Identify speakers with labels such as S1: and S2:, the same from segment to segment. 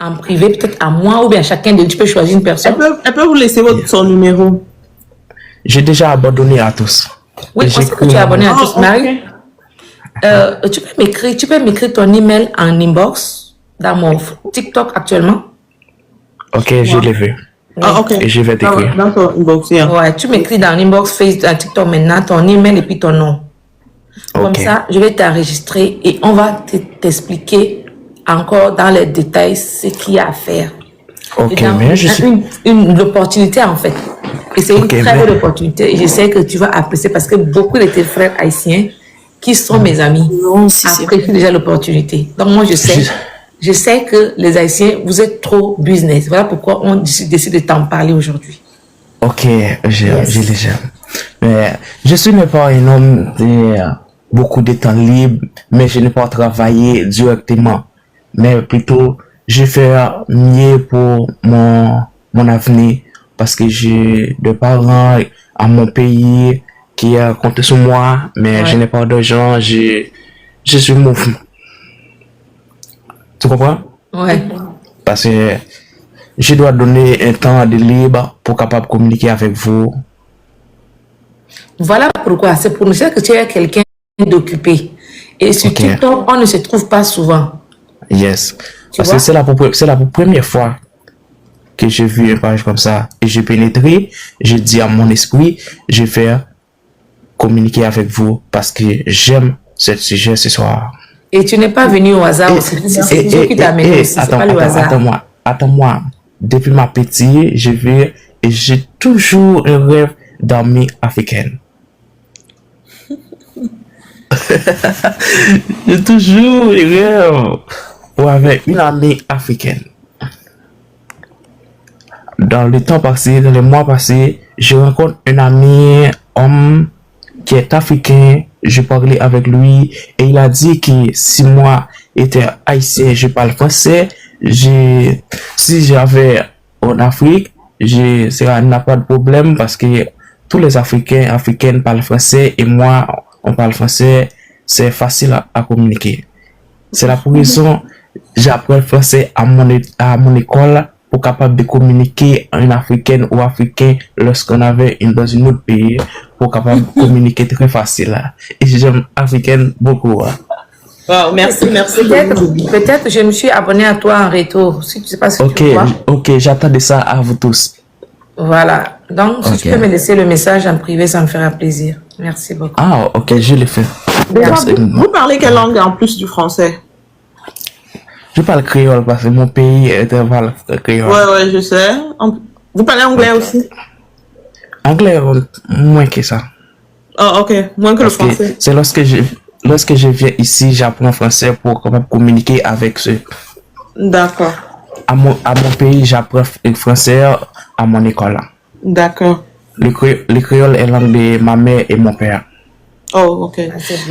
S1: en privé, peut-être à moi ou bien à chacun de nous. Tu peux choisir une personne.
S2: Elle peut vous laisser son numéro.
S3: J'ai déjà abandonné à tous.
S1: Oui, je sais que tu es abonné à tous. Marie, tu peux m'écrire ton email en inbox dans mon TikTok actuellement.
S3: Ok, je l'ai vu.
S2: Ok.
S3: Et je vais t'écrire.
S2: Dans ton inbox,
S1: Ouais, tu m'écris dans l'inbox Facebook, TikTok maintenant, ton email et puis ton nom. Comme ça, je vais t'enregistrer et on va t'expliquer encore dans les détails ce qu'il y a à faire.
S3: Ok, mais je suis...
S1: Une opportunité en fait. Et c'est une très belle opportunité. Et je sais que tu vas apprécier parce que beaucoup de tes frères haïtiens qui sont mes amis apprécient déjà l'opportunité. Donc moi, je sais que les Haïtiens, vous êtes trop business. Voilà pourquoi on décide de t'en parler aujourd'hui.
S3: Ok, j'ai déjà. Mais je suis même pas un homme de beaucoup de temps libre, mais je n'ai pas travaillé directement. Mais plutôt, je fais mieux pour mon avenir parce que j'ai des parents à mon pays qui comptent sur moi, mais je n'ai pas d'argent, je suis mouvement. Tu comprends?
S1: Ouais.
S3: Parce que je dois donner un temps de libre pour capable communiquer avec vous.
S1: Voilà pourquoi. C'est pour nous dire que tu es quelqu'un d'occupé. Et sur TikTok, on ne se trouve pas souvent.
S3: Yes. Parce que c'est la première fois que j'ai vu une page comme ça. Et j'ai pénétré, j'ai dit à mon esprit, je vais communiquer avec vous parce que j'aime ce sujet ce soir.
S1: Et tu n'es pas venu au hasard aussi. C'est Dieu qui t'a amené aussi. C'est pas le hasard.
S3: Attends-moi. Depuis ma petite, j'ai toujours un rêve d'armée africaine. J'ai toujours un rêve pour avec une armée africaine. Dans le temps passé, dans les mois passés, je rencontre un ami homme qui est africain. Je parlais avec lui et il a dit que si moi étais haïtien, je parle français. Si j'avais en Afrique, ça n'a pas de problème parce que tous les Africaines parlent français et moi, on parle français. C'est facile à communiquer. C'est la raison j'apprends le français à mon école pour capable de communiquer en africaine ou africain lorsqu'on avait dans un autre pays pour capable de communiquer très facile. Et j'aime africaine beaucoup.
S2: Wow, merci.
S1: Peut-être je me suis abonné à toi en retour. Si tu sais pas ce que tu vois.
S3: Ok, j'attendais ça à vous tous.
S1: Voilà. Donc, si tu peux me laisser le message en privé, ça me fera plaisir. Merci beaucoup.
S3: Ah, ok, je l'ai fait.
S2: Vous parlez quelle langue en plus du français?
S3: Je parle créole parce que mon pays est un créole.
S2: Ouais, je sais. Vous parlez anglais aussi?
S3: Anglais, moins que ça.
S2: Oh, ok. Moins que le français.
S3: C'est lorsque je viens ici, j'apprends français pour communiquer avec ceux.
S2: D'accord.
S3: À mon pays, j'apprends le français à mon école.
S2: D'accord.
S3: Le créole est langue de ma mère et mon père.
S2: Oh, ok.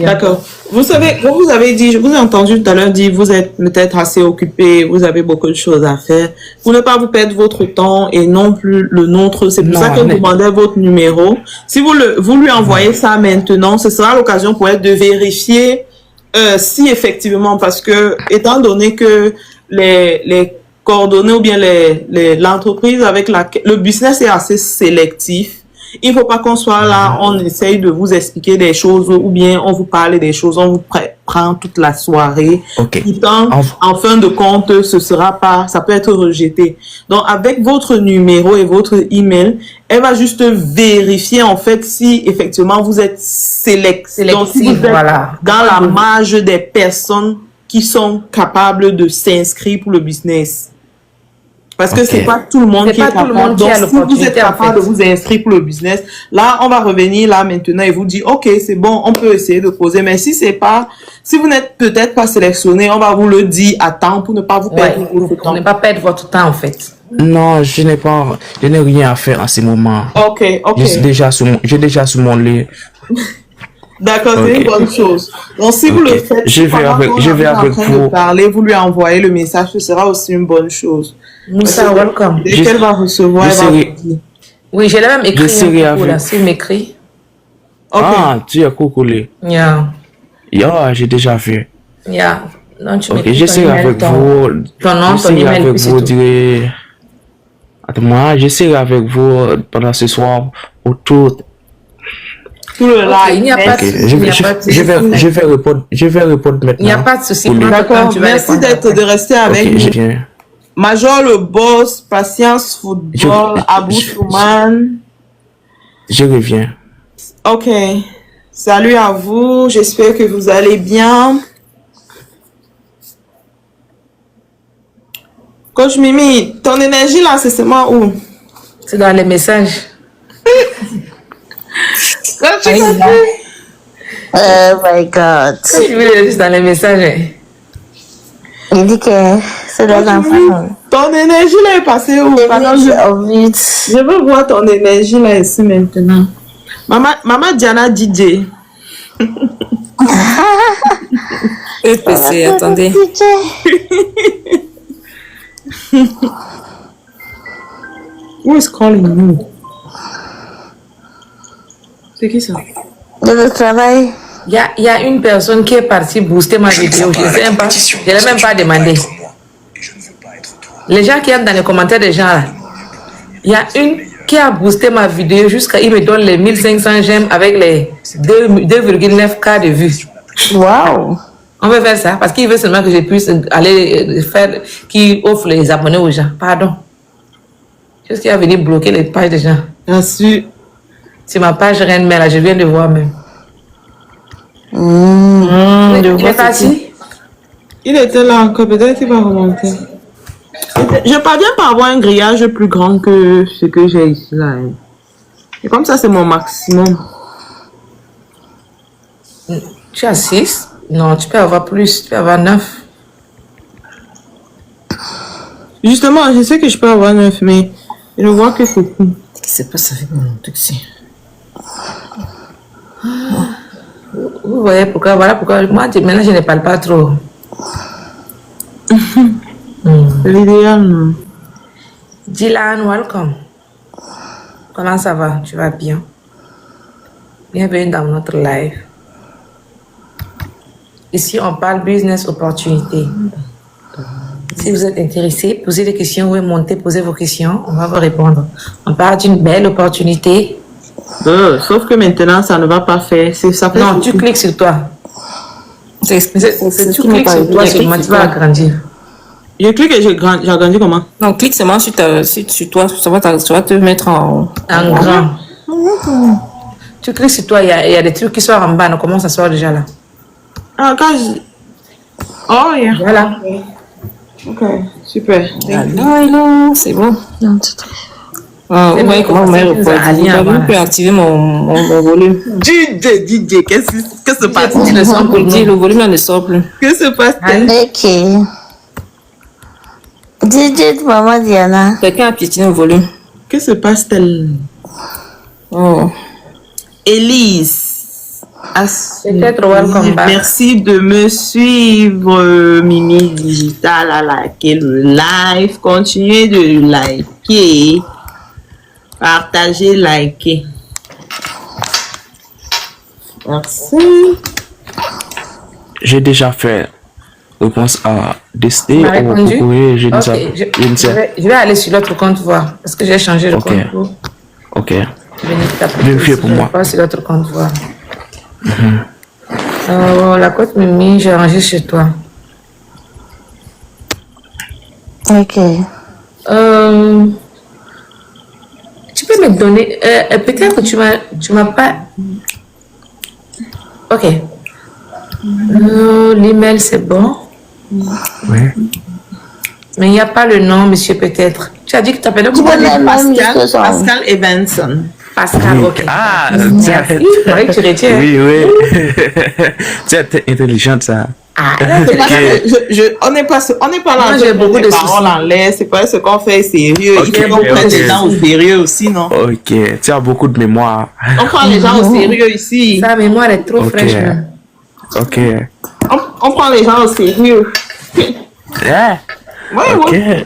S2: D'accord. Vous savez, comme vous avez dit, je vous ai entendu tout à l'heure dire, vous êtes peut-être assez occupé, vous avez beaucoup de choses à faire. Pour ne pas vous perdre votre temps et non plus le nôtre, c'est pour ça que je demandais votre numéro. Si vous lui envoyez ça maintenant, ce sera l'occasion pour elle de vérifier si effectivement, parce que étant donné que les coordonnées ou bien l'entreprise avec laquelle le business est assez sélectif, il faut pas qu'on soit là, on essaye de vous expliquer des choses ou bien on vous parle des choses, on vous prend toute la soirée. Pourtant, en fin de compte, ça peut être rejeté. Donc, avec votre numéro et votre email, elle va juste vérifier en fait si effectivement vous êtes sélectif. Donc, si vous êtes dans la marge des personnes qui sont capables de s'inscrire pour le business. Parce que c'est pas tout le monde qui est capable. Donc, si vous êtes capable de vous inscrire pour le business, là, on va revenir là maintenant et vous dire, OK, c'est bon, on peut essayer de poser. Mais si vous n'êtes peut-être pas sélectionné, on va vous le dire à temps pour ne pas vous perdre votre temps.
S1: Pour ne pas perdre votre temps, en fait.
S3: Non, je n'ai rien à faire en ce moment.
S2: OK.
S3: J'ai déjà sur mon lit.
S2: D'accord, c'est une bonne chose. Donc, si vous le faites,
S3: je vais avec vous.
S2: Vous lui envoyez le message, ce sera aussi une bonne chose.
S1: Moussa, welcome.
S2: Dès qu'elle va recevoir, elle va vous dire.
S1: Oui, j'ai même écrit là, s'il m'écrit.
S3: Ah, tu as coucoulé.
S1: Yeah.
S3: Yeah, j'ai déjà vu.
S1: Yeah. Non, tu
S3: Ok,
S1: mets
S3: j'essaie avec vous.
S1: Ton nom, ton
S3: J'essaie
S1: email,
S3: avec
S1: puis c'est
S3: vous,
S1: tout.
S3: dire. Attends-moi, j'essaie avec vous pendant ce soir pour tout.
S2: Tout le
S1: Ok,
S2: live.
S1: il n'y a pas de
S3: Ok,
S1: souci. Il n'y a pas de souci.
S3: je vais répondre maintenant.
S1: Il n'y a pas de souci.
S3: Pour lui.
S1: Prends ton temps,
S2: D'accord,
S1: tu vas
S2: merci
S1: répondre
S2: d'être
S1: après.
S2: de rester avec
S3: Ok,
S2: nous.
S3: je viens.
S2: Major le boss, Patience Football, Abou
S3: je-
S2: Souman.
S3: Je reviens.
S2: Ok. Salut à vous. J'espère que vous allez bien. Coach Mimi, ton énergie là, c'est seulement où?
S1: C'est dans les messages.
S2: Coach
S4: Oh my God.
S1: Je vais juste dans les messages. Hein.
S4: Il dit que c'est des enfants.
S2: ton énergie là est passée où? Pardon, je veux voir ton énergie là ici maintenant. Maman Diana DJ.
S5: EPC, attendez.
S2: Who is calling you? C'est qui ça?
S4: De le travail.
S1: Il y a une personne qui est partie booster ma vidéo. Je ne sais même pas. Je ne l'ai même pas demandé. Les gens qui entrent dans les commentaires des gens là. Il y a une qui a boosté ma vidéo jusqu'à il me donne les 1500 j'aime avec les 2,9K de vues.
S4: Wow.
S1: On veut faire ça parce qu'il veut seulement que je puisse aller faire, qui offre les abonnés aux gens. Pardon. Juste qu'il a venu bloquer les pages des gens.
S2: Bien sûr.
S1: C'est ma page Reine Mère là, je viens de voir même. Il est parti.
S2: Il était là encore, peut-être il va remonter. Je parviens pas à avoir un grillage plus grand que ce que j'ai ici là. Hein. Et comme ça, c'est mon maximum.
S1: Tu as 6? Non, tu peux avoir plus, tu peux avoir 9.
S2: Justement, je sais que je peux avoir 9, mais je vois que c'est tout.
S5: Qu'est-ce qui se passe avec mon truc ici?
S1: Vous voyez pourquoi, voilà pourquoi, moi maintenant je ne parle pas trop.
S2: C'est l'idéal, non?
S1: Dylan, welcome. Comment ça va? Tu vas bien? Bienvenue dans notre live. Ici, on parle business opportunité. Si vous êtes intéressé, posez des questions, vous pouvez monter, posez vos questions, on va vous répondre. On parle d'une belle opportunité.
S2: Sauf que maintenant, ça ne va pas faire. Ça fait
S1: Non,
S2: beaucoup.
S1: tu cliques sur toi.
S5: C'est
S1: Tu cliques sur toi seulement, tu vas agrandir.
S2: Je clique et j'agrandis comment?
S5: Non, clique seulement sur toi, ça va te mettre en...
S1: En grand. Tu cliques sur toi, il y a des trucs qui sortent en bas, donc comment ça sort déjà là?
S2: Ah, quand je... Oh, yeah.
S1: Voilà.
S2: Ok, super.
S5: Hello, c'est bon. Ah, vous voyez comment on met le poids. Je peux activer mon volume.
S2: DJ, qu'est-ce que se passe?
S1: Tu le sens pour
S5: Pour dire,
S1: nous.
S5: le volume là ne sort plus.
S2: Que se passe-t-il?
S4: Ok. DJ Maman Diana.
S5: Quelqu'un a piétiné le volume.
S2: Que se passe-t-il?
S5: Oh.
S2: Élise.
S1: Peut-être welcome back.
S2: Merci de me suivre, Mimi Digital, à liker le live. Continuez de liker. Partagez, liker. Merci.
S3: J'ai déjà fait réponse à Desté
S1: Tu m'as
S3: ou
S1: répondu?
S3: oui, je ne
S1: Ok,
S3: sais. Je ne sais.
S1: je vais aller sur l'autre compte voir. Parce que j'ai changé de
S3: Ok.
S1: compte.
S3: Ok.
S1: Vérifier
S3: pour moi.
S1: Pas sur l'autre compte voir. La côte Mimi, j'ai rangé chez toi.
S4: Ok.
S1: Tu peux me donner. Peut-être que tu m'as pas. Ok. L'email, c'est bon.
S3: Oui.
S1: Mais il n'y a pas le nom, monsieur, peut-être. Tu as dit que tu t'appelais
S4: Tu
S1: comment?
S4: peux même
S2: Pascal,
S4: jusque son.
S2: Pascal Evanson.
S1: Pascal,
S3: Oui.
S1: ok.
S3: Ah,
S1: Merci. Oui, tu retiens.
S3: Oui, oui. Tu es intelligente, ça.
S1: Ah,
S3: Ok.
S2: On n'est pas là
S1: Moi,
S2: en
S1: j'ai
S2: train de
S1: beaucoup
S2: mettre
S1: de
S2: des paroles en l'air. C'est pas ce qu'on fait sérieux.
S3: Ok,
S2: Il faut qu'on prenne
S3: ok.
S2: les gens au sérieux aussi, non?
S3: Ok. Tu as beaucoup de mémoire.
S2: On prend les gens au sérieux ici.
S1: sa mémoire est trop
S3: Ok.
S1: fraîche. Même.
S3: Ok.
S2: On prend les gens au sérieux.
S3: Yeah.
S2: Oui,
S3: Ok.
S2: oui.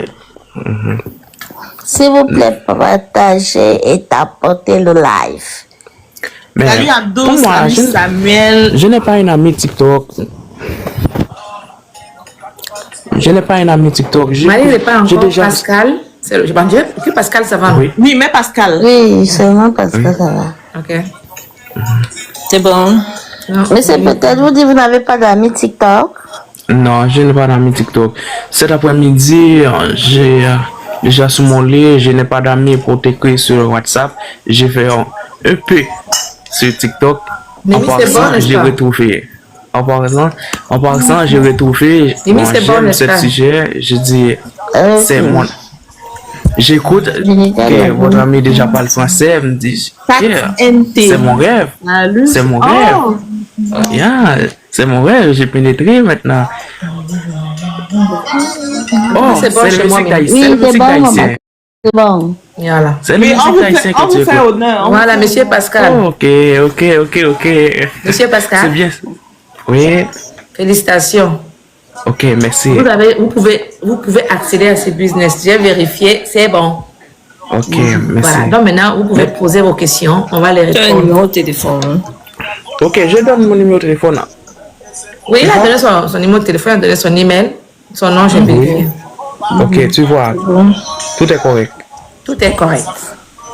S4: S'il vous plaît, partagez et tapotez le live.
S3: Mais
S2: Salut Abdou,
S3: pour moi,
S2: salut Samuel.
S3: je n'ai pas une amie TikTok. Je n'ai pas un ami TikTok.
S1: Marie n'est pas
S3: j'ai
S1: encore
S3: déjà...
S1: Pascal. Je pense que Pascal, ça va.
S3: Oui.
S2: Oui, mais Pascal.
S4: Oui, seulement parce que ça va.
S1: Ok.
S5: C'est bon.
S1: Non.
S4: Mais c'est peut-être, vous dites, vous n'avez pas d'amis TikTok?
S3: Non, je n'ai pas d'amis TikTok. Cet après-midi, j'ai déjà sur mon lit, je n'ai pas d'amis pour t'écrire sur WhatsApp. J'ai fait un peu sur TikTok.
S1: Mais
S3: En
S1: oui, c'est bon,
S3: passant,
S1: n'est-ce
S3: j'ai
S1: pas?
S3: retrouvé. En passant, j'ai retrouvé.
S1: Mais oui,
S3: Bon,
S1: c'est bon,
S3: j'aime
S1: n'est-ce
S3: ce
S1: pas?
S3: sujet. Je dis, c'est
S4: Ok.
S3: mon. J'écoute que votre ami déjà parle français. Elle me dit, yeah, c'est mon rêve. C'est mon rêve. Yeah, c'est mon rêve. J'ai pénétré maintenant. Oh,
S1: c'est bon
S3: c'est
S1: chez
S3: le
S1: moi,
S3: musique
S1: mais-
S3: haïtien.
S4: Oui,
S3: C'est le
S4: c'est
S3: musique
S4: bon, maman.
S3: haïtien.
S4: C'est bon.
S1: Voilà.
S3: C'est le
S2: Mais on
S3: musique haïtien
S2: vous
S3: que tu
S2: fait
S3: écoutes.
S2: honneur.
S1: Voilà, monsieur Pascal.
S3: Oh, ok.
S1: Monsieur
S3: C'est
S1: Pascal,
S3: bien. Oui.
S1: félicitations.
S3: Ok, merci.
S1: Vous pouvez accéder à ce business. J'ai vérifié, c'est bon.
S3: Ok, merci.
S1: Voilà. Donc maintenant, vous pouvez poser vos questions. On va les
S5: Tu as un
S1: répondre.
S5: numéro de téléphone. Hein?
S3: Ok, je donne mon numéro de téléphone.
S1: Oui, il a donné son numéro de téléphone, il a donné son email, son nom, j'ai vérifié.
S3: Ok, tu vois, tout est correct.
S1: Tout est correct.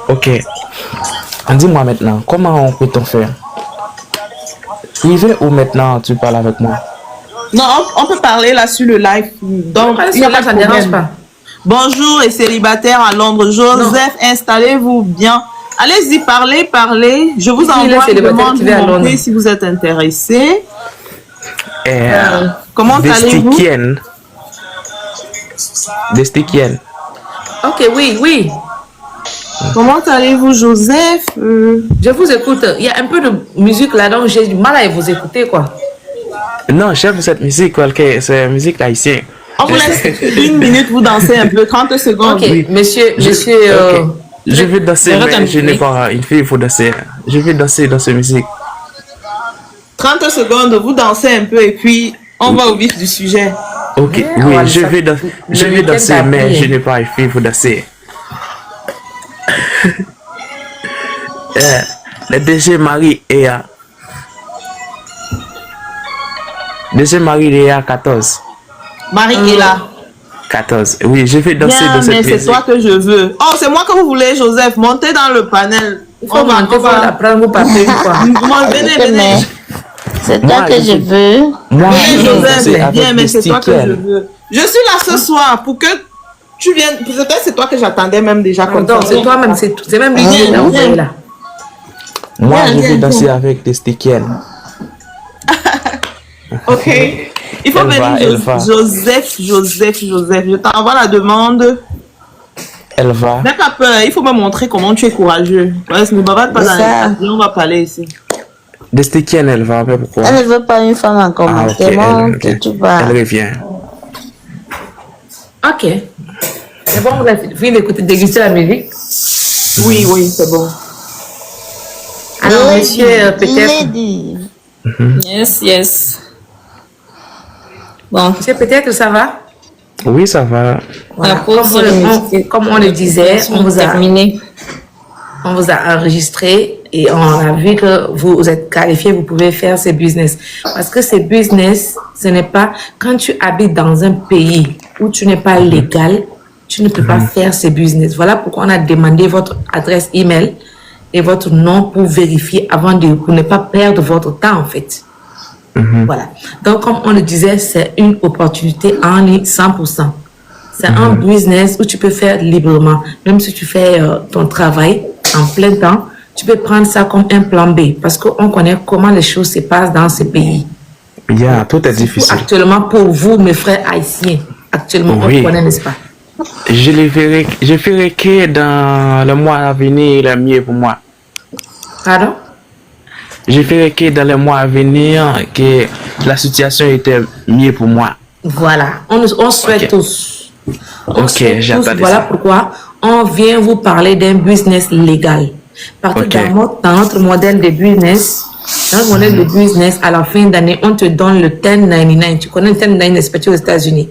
S3: Ok. Dis-moi maintenant, comment peut-on faire? Privé ou maintenant tu parles avec moi?
S2: Non, on peut parler là sur le live. Donc, il n'y a pas de
S1: ça ne dérange
S2: problème.
S1: pas.
S2: Bonjour et célibataires à Londres. Joseph, installez-vous bien. Allez-y, parlez. Je vous
S1: Qui est le
S2: envoie une
S1: célibataire
S2: demande
S1: qui
S2: de
S1: vit à
S2: monter
S1: Londres?
S2: si vous êtes intéressé.
S3: Euh,
S2: Comment allez-vous?
S3: Destikienne.
S1: Ok, oui.
S2: Comment allez-vous, Joseph?
S1: Je vous écoute. Il y a un peu de musique là, donc j'ai du mal à vous écouter, quoi.
S3: Non, chef, cette musique, c'est musique haïtienne.
S2: On vous laisse 1 minute, vous dansez un peu, 30 secondes.
S1: Ok,
S3: Oui.
S1: monsieur,
S3: Ok. Je vais danser,
S5: Arrête
S3: mais
S5: un
S3: je
S5: peu.
S3: n'ai pas une fille, il faut danser. Je vais danser dans cette musique.
S2: 30 secondes, vous dansez un peu et puis on va au vif du sujet.
S3: Ok,
S1: Ouais,
S3: oui,
S1: ouais,
S3: je
S1: ça-
S3: vais, je
S1: le
S3: vais
S1: week-end
S3: danser,
S1: t'a
S3: mais
S1: pris,
S3: je
S1: hein.
S3: n'ai pas une fille, il faut danser. Le deuxième mari est à... Deuxième mari est à 14.
S2: Marie est là.
S3: 14. Oui, je vais danser
S2: Bien,
S3: dans cette
S2: mais c'est
S3: musique.
S2: toi que je veux. Oh, c'est moi que vous voulez, Joseph. Montez dans le panel.
S1: Il faut monter, il faut apprendre, vous partez, quoi.
S2: Venez.
S4: Mais c'est toi
S3: Moi,
S4: que je veux.
S3: Moi,
S2: Venez,
S3: je vais danser
S2: Joseph.
S3: avec
S2: Viens, mais c'est toi que je
S3: Destikienne.
S2: veux. Je suis là ce soir pour que tu viennes. Peut-être c'est toi que j'attendais même déjà comme ça.
S1: Donc, c'est toi-même, c'est même lui qui est là, vous voyez là.
S3: Moi, je vais
S2: viens.
S3: danser avec Destikienne.
S2: Ok. Il faut
S3: Elle va,
S2: venir,
S3: elle va.
S2: Joseph. Je t'envoie la demande.
S3: Elle va.
S2: N'aie pas peur. Il faut me montrer comment tu es courageux. Ouais, ne bavard pas
S4: C'est
S2: dans
S4: ça.
S2: les... On va parler ici.
S3: Destikienne, elle va, mais pourquoi?
S4: Elle ne veut pas une femme en
S3: Ah,
S4: commun.
S3: ok,
S4: C'est bon
S3: ok.
S4: que tu vas.
S3: Elle revient.
S1: Ok. C'est bon, vous avez fini d'écouter, déguster la musique.
S2: Oui, c'est bon.
S1: Alors, monsieur, peut-être.
S4: Lady.
S5: Yes. Bon,
S1: Monsieur, peut-être ça va?
S3: Oui, ça va.
S1: Voilà.
S5: la pause
S1: Comme on le disait, on vous a
S5: terminé.
S1: enregistré et on a vu que vous êtes qualifié, vous pouvez faire ces business. Parce que ces business, ce n'est pas quand tu habites dans un pays où tu n'es pas légal, tu ne peux pas faire ces business. Voilà pourquoi on a demandé votre adresse email et votre nom pour vérifier pour ne pas perdre votre temps en fait. Voilà. Donc, comme on le disait, c'est une opportunité en ligne 100%. C'est un business où tu peux faire librement. Même si tu fais ton travail en plein temps, tu peux prendre ça comme un plan B parce qu'on connaît comment les choses se passent dans ces pays.
S3: Yeah, tout est difficile.
S1: Actuellement, pour vous, mes frères haïtiens, actuellement,
S3: Oui.
S1: on connaît, n'est-ce pas?
S3: Je ferai que dans le mois à venir, le mieux pour moi.
S1: Pardon?
S3: Je ferai que dans les mois à venir, que la situation était mieux pour moi.
S1: Voilà. On souhaite
S3: Ok.
S1: tous. On
S3: Ok,
S1: souhaite tous.
S3: j'attendais
S1: Voilà
S3: ça.
S1: pourquoi on vient vous parler d'un business légal. Parce que
S3: Ok.
S1: dans notre modèle de business, à la fin d'année, on te donne le 1099. Tu connais le 1099, c'est aux États-Unis,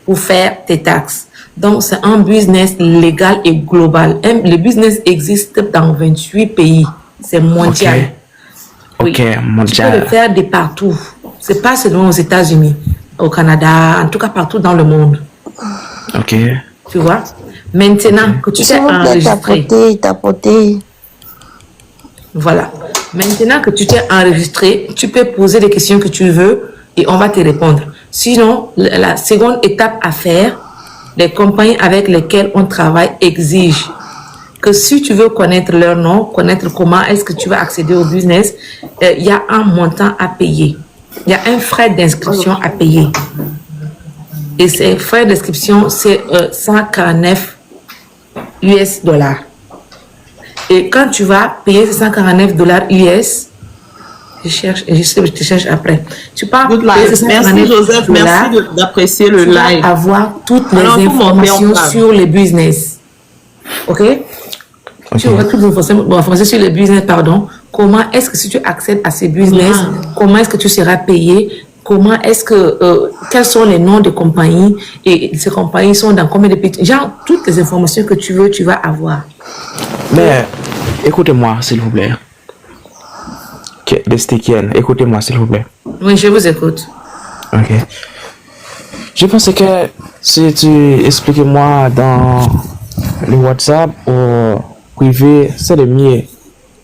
S1: pour faire tes taxes. Donc, c'est un business légal et global. Le business existe dans 28 pays. C'est mondial.
S3: Ok,
S1: Tu peux le
S3: mondial.
S1: faire de partout. C'est pas seulement aux États-Unis. au Canada, en tout cas partout dans le monde.
S3: Ok.
S1: Tu vois? Maintenant que tu t'es
S4: S'il vous plaît,
S1: enregistré.
S4: tapoter.
S1: Voilà. Maintenant que tu t'es enregistré, tu peux poser les questions que tu veux et on va te répondre. Sinon, la seconde étape à faire, les compagnies avec lesquelles on travaille exigent que si tu veux connaître leur nom, connaître comment est-ce que tu vas accéder au business, il y a un montant à payer. Il y a un frais d'inscription à payer. Et ces frais d'inscription, c'est 149 US dollars. Et quand tu vas payer ces 149 dollars US, je te cherche après. Tu pars payer ces
S2: Merci Joseph, merci d'apprécier le live.
S1: Tu vas avoir toutes les informations sur les business. Ok? Tu auras toutes les informations sur les business, pardon. Comment est-ce que si tu accèdes à ces business, comment est-ce que tu seras payé? Comment est-ce que, quels sont les noms de compagnies et ces compagnies sont dans combien de pays? Genre, toutes les informations que tu veux, tu vas avoir.
S3: Mais, écoutez-moi, s'il vous plaît. Écoutez-moi, s'il vous plaît.
S1: Oui, je vous écoute.
S3: Ok. Je pense que si tu expliques moi dans le WhatsApp ou privé, c'est le mieux.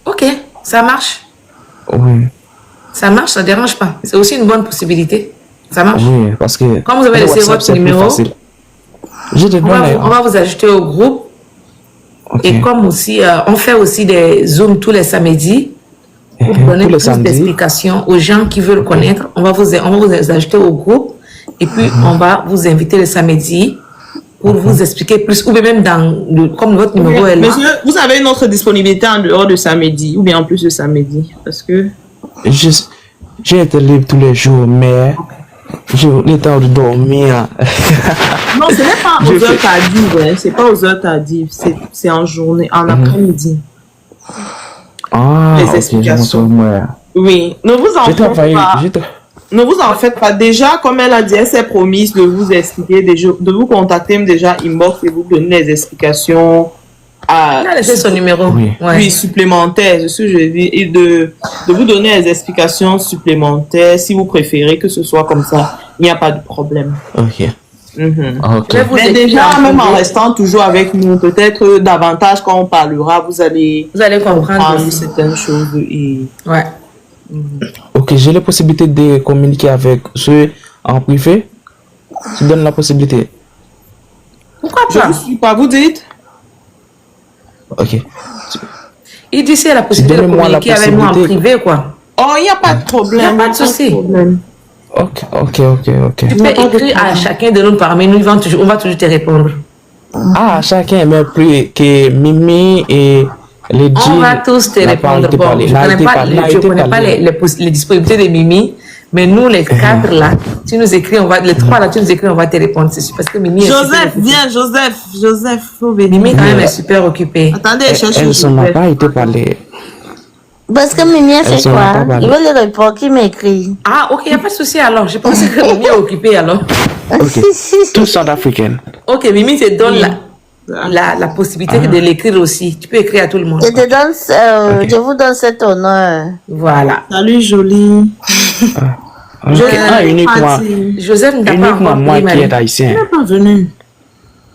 S1: Ok, ça marche.
S3: Oui.
S1: Ça marche, ça ne dérange pas. C'est aussi une bonne possibilité. Ça marche.
S3: Oui, parce que...
S1: Quand vous avez laissé votre numéro, on va vous ajouter au groupe. Okay. Et comme aussi, on fait aussi des Zooms tous les samedis pour donner plus d'explications aux gens qui veulent connaître. On va vous ajouter au groupe et puis on va vous inviter le samedi pour vous expliquer plus, ou même comme votre numéro est là.
S2: Monsieur, vous avez une autre disponibilité en dehors de samedi, ou bien en plus de samedi, parce que...
S3: J'ai été libre tous les jours, mais j'ai le temps de dormir.
S2: Non, ce n'est pas aux heures tardives, hein. C'est pas aux heures tardives, c'est en journée, en après-midi.
S3: Ah,
S2: les explications.
S3: Okay,
S2: oui, ne vous en faites pas. Ne vous en faites pas. Déjà, comme elle a dit, elle s'est promise de vous expliquer, de vous contacter déjà inbox et vous donner les explications.
S1: Elle a laissé son numéro.
S2: Oui, supplémentaire, c'est ce que je dis. Et de vous donner les explications supplémentaires si vous préférez que ce soit comme ça. Il n'y a pas de problème.
S3: Ok.
S2: Okay. Mais déjà, même en restant toujours avec nous, peut-être davantage quand on parlera, vous allez
S1: comprendre
S2: certaines choses. Et...
S1: Ouais.
S3: Ok, j'ai la possibilité de communiquer avec ceux en privé. Tu donnes la possibilité.
S1: Pourquoi pas?
S2: Je ne suis pas, vous dites?
S3: Ok.
S1: Il dit c'est la possibilité de communiquer avec moi en privé, quoi.
S2: Oh, il n'y a pas de problème.
S1: Il n'y a pas de souci.
S3: Ok.
S1: Tu peux écrire à chacun de nous parmi nous, on va toujours te répondre.
S3: Ah, chacun, mais plus que Mimi et les
S1: on va tous te répondre. Bon, je ne connais pas les disponibilités de Mimi, mais nous, les quatre là, tu nous écris, les trois là, tu nous écris, on va te répondre. C'est parce que Mimi
S2: Joseph, viens, Joseph, faut venir.
S1: Mimi, quand même, est super occupée.
S2: Attendez, cherche
S3: Joseph. Elles n'ont pas été parlées.
S4: Parce que Mimi a fait quoi? Il veut le répondre, qui m'écrit.
S1: Ah, ok, il n'y a pas de souci alors. Je pensais que Mimi est occupée alors.
S3: Ok, tous sont africaines.
S1: Ok, Mimi te donne la possibilité de l'écrire aussi. Tu peux écrire à tout le monde.
S4: Je te donne, je vous donne cet honneur.
S1: Voilà.
S2: Salut, jolie.
S3: Uniquement.
S1: Joseph ne t'a pas
S3: encore moi qui est haïtien.
S2: Il n'est pas venu.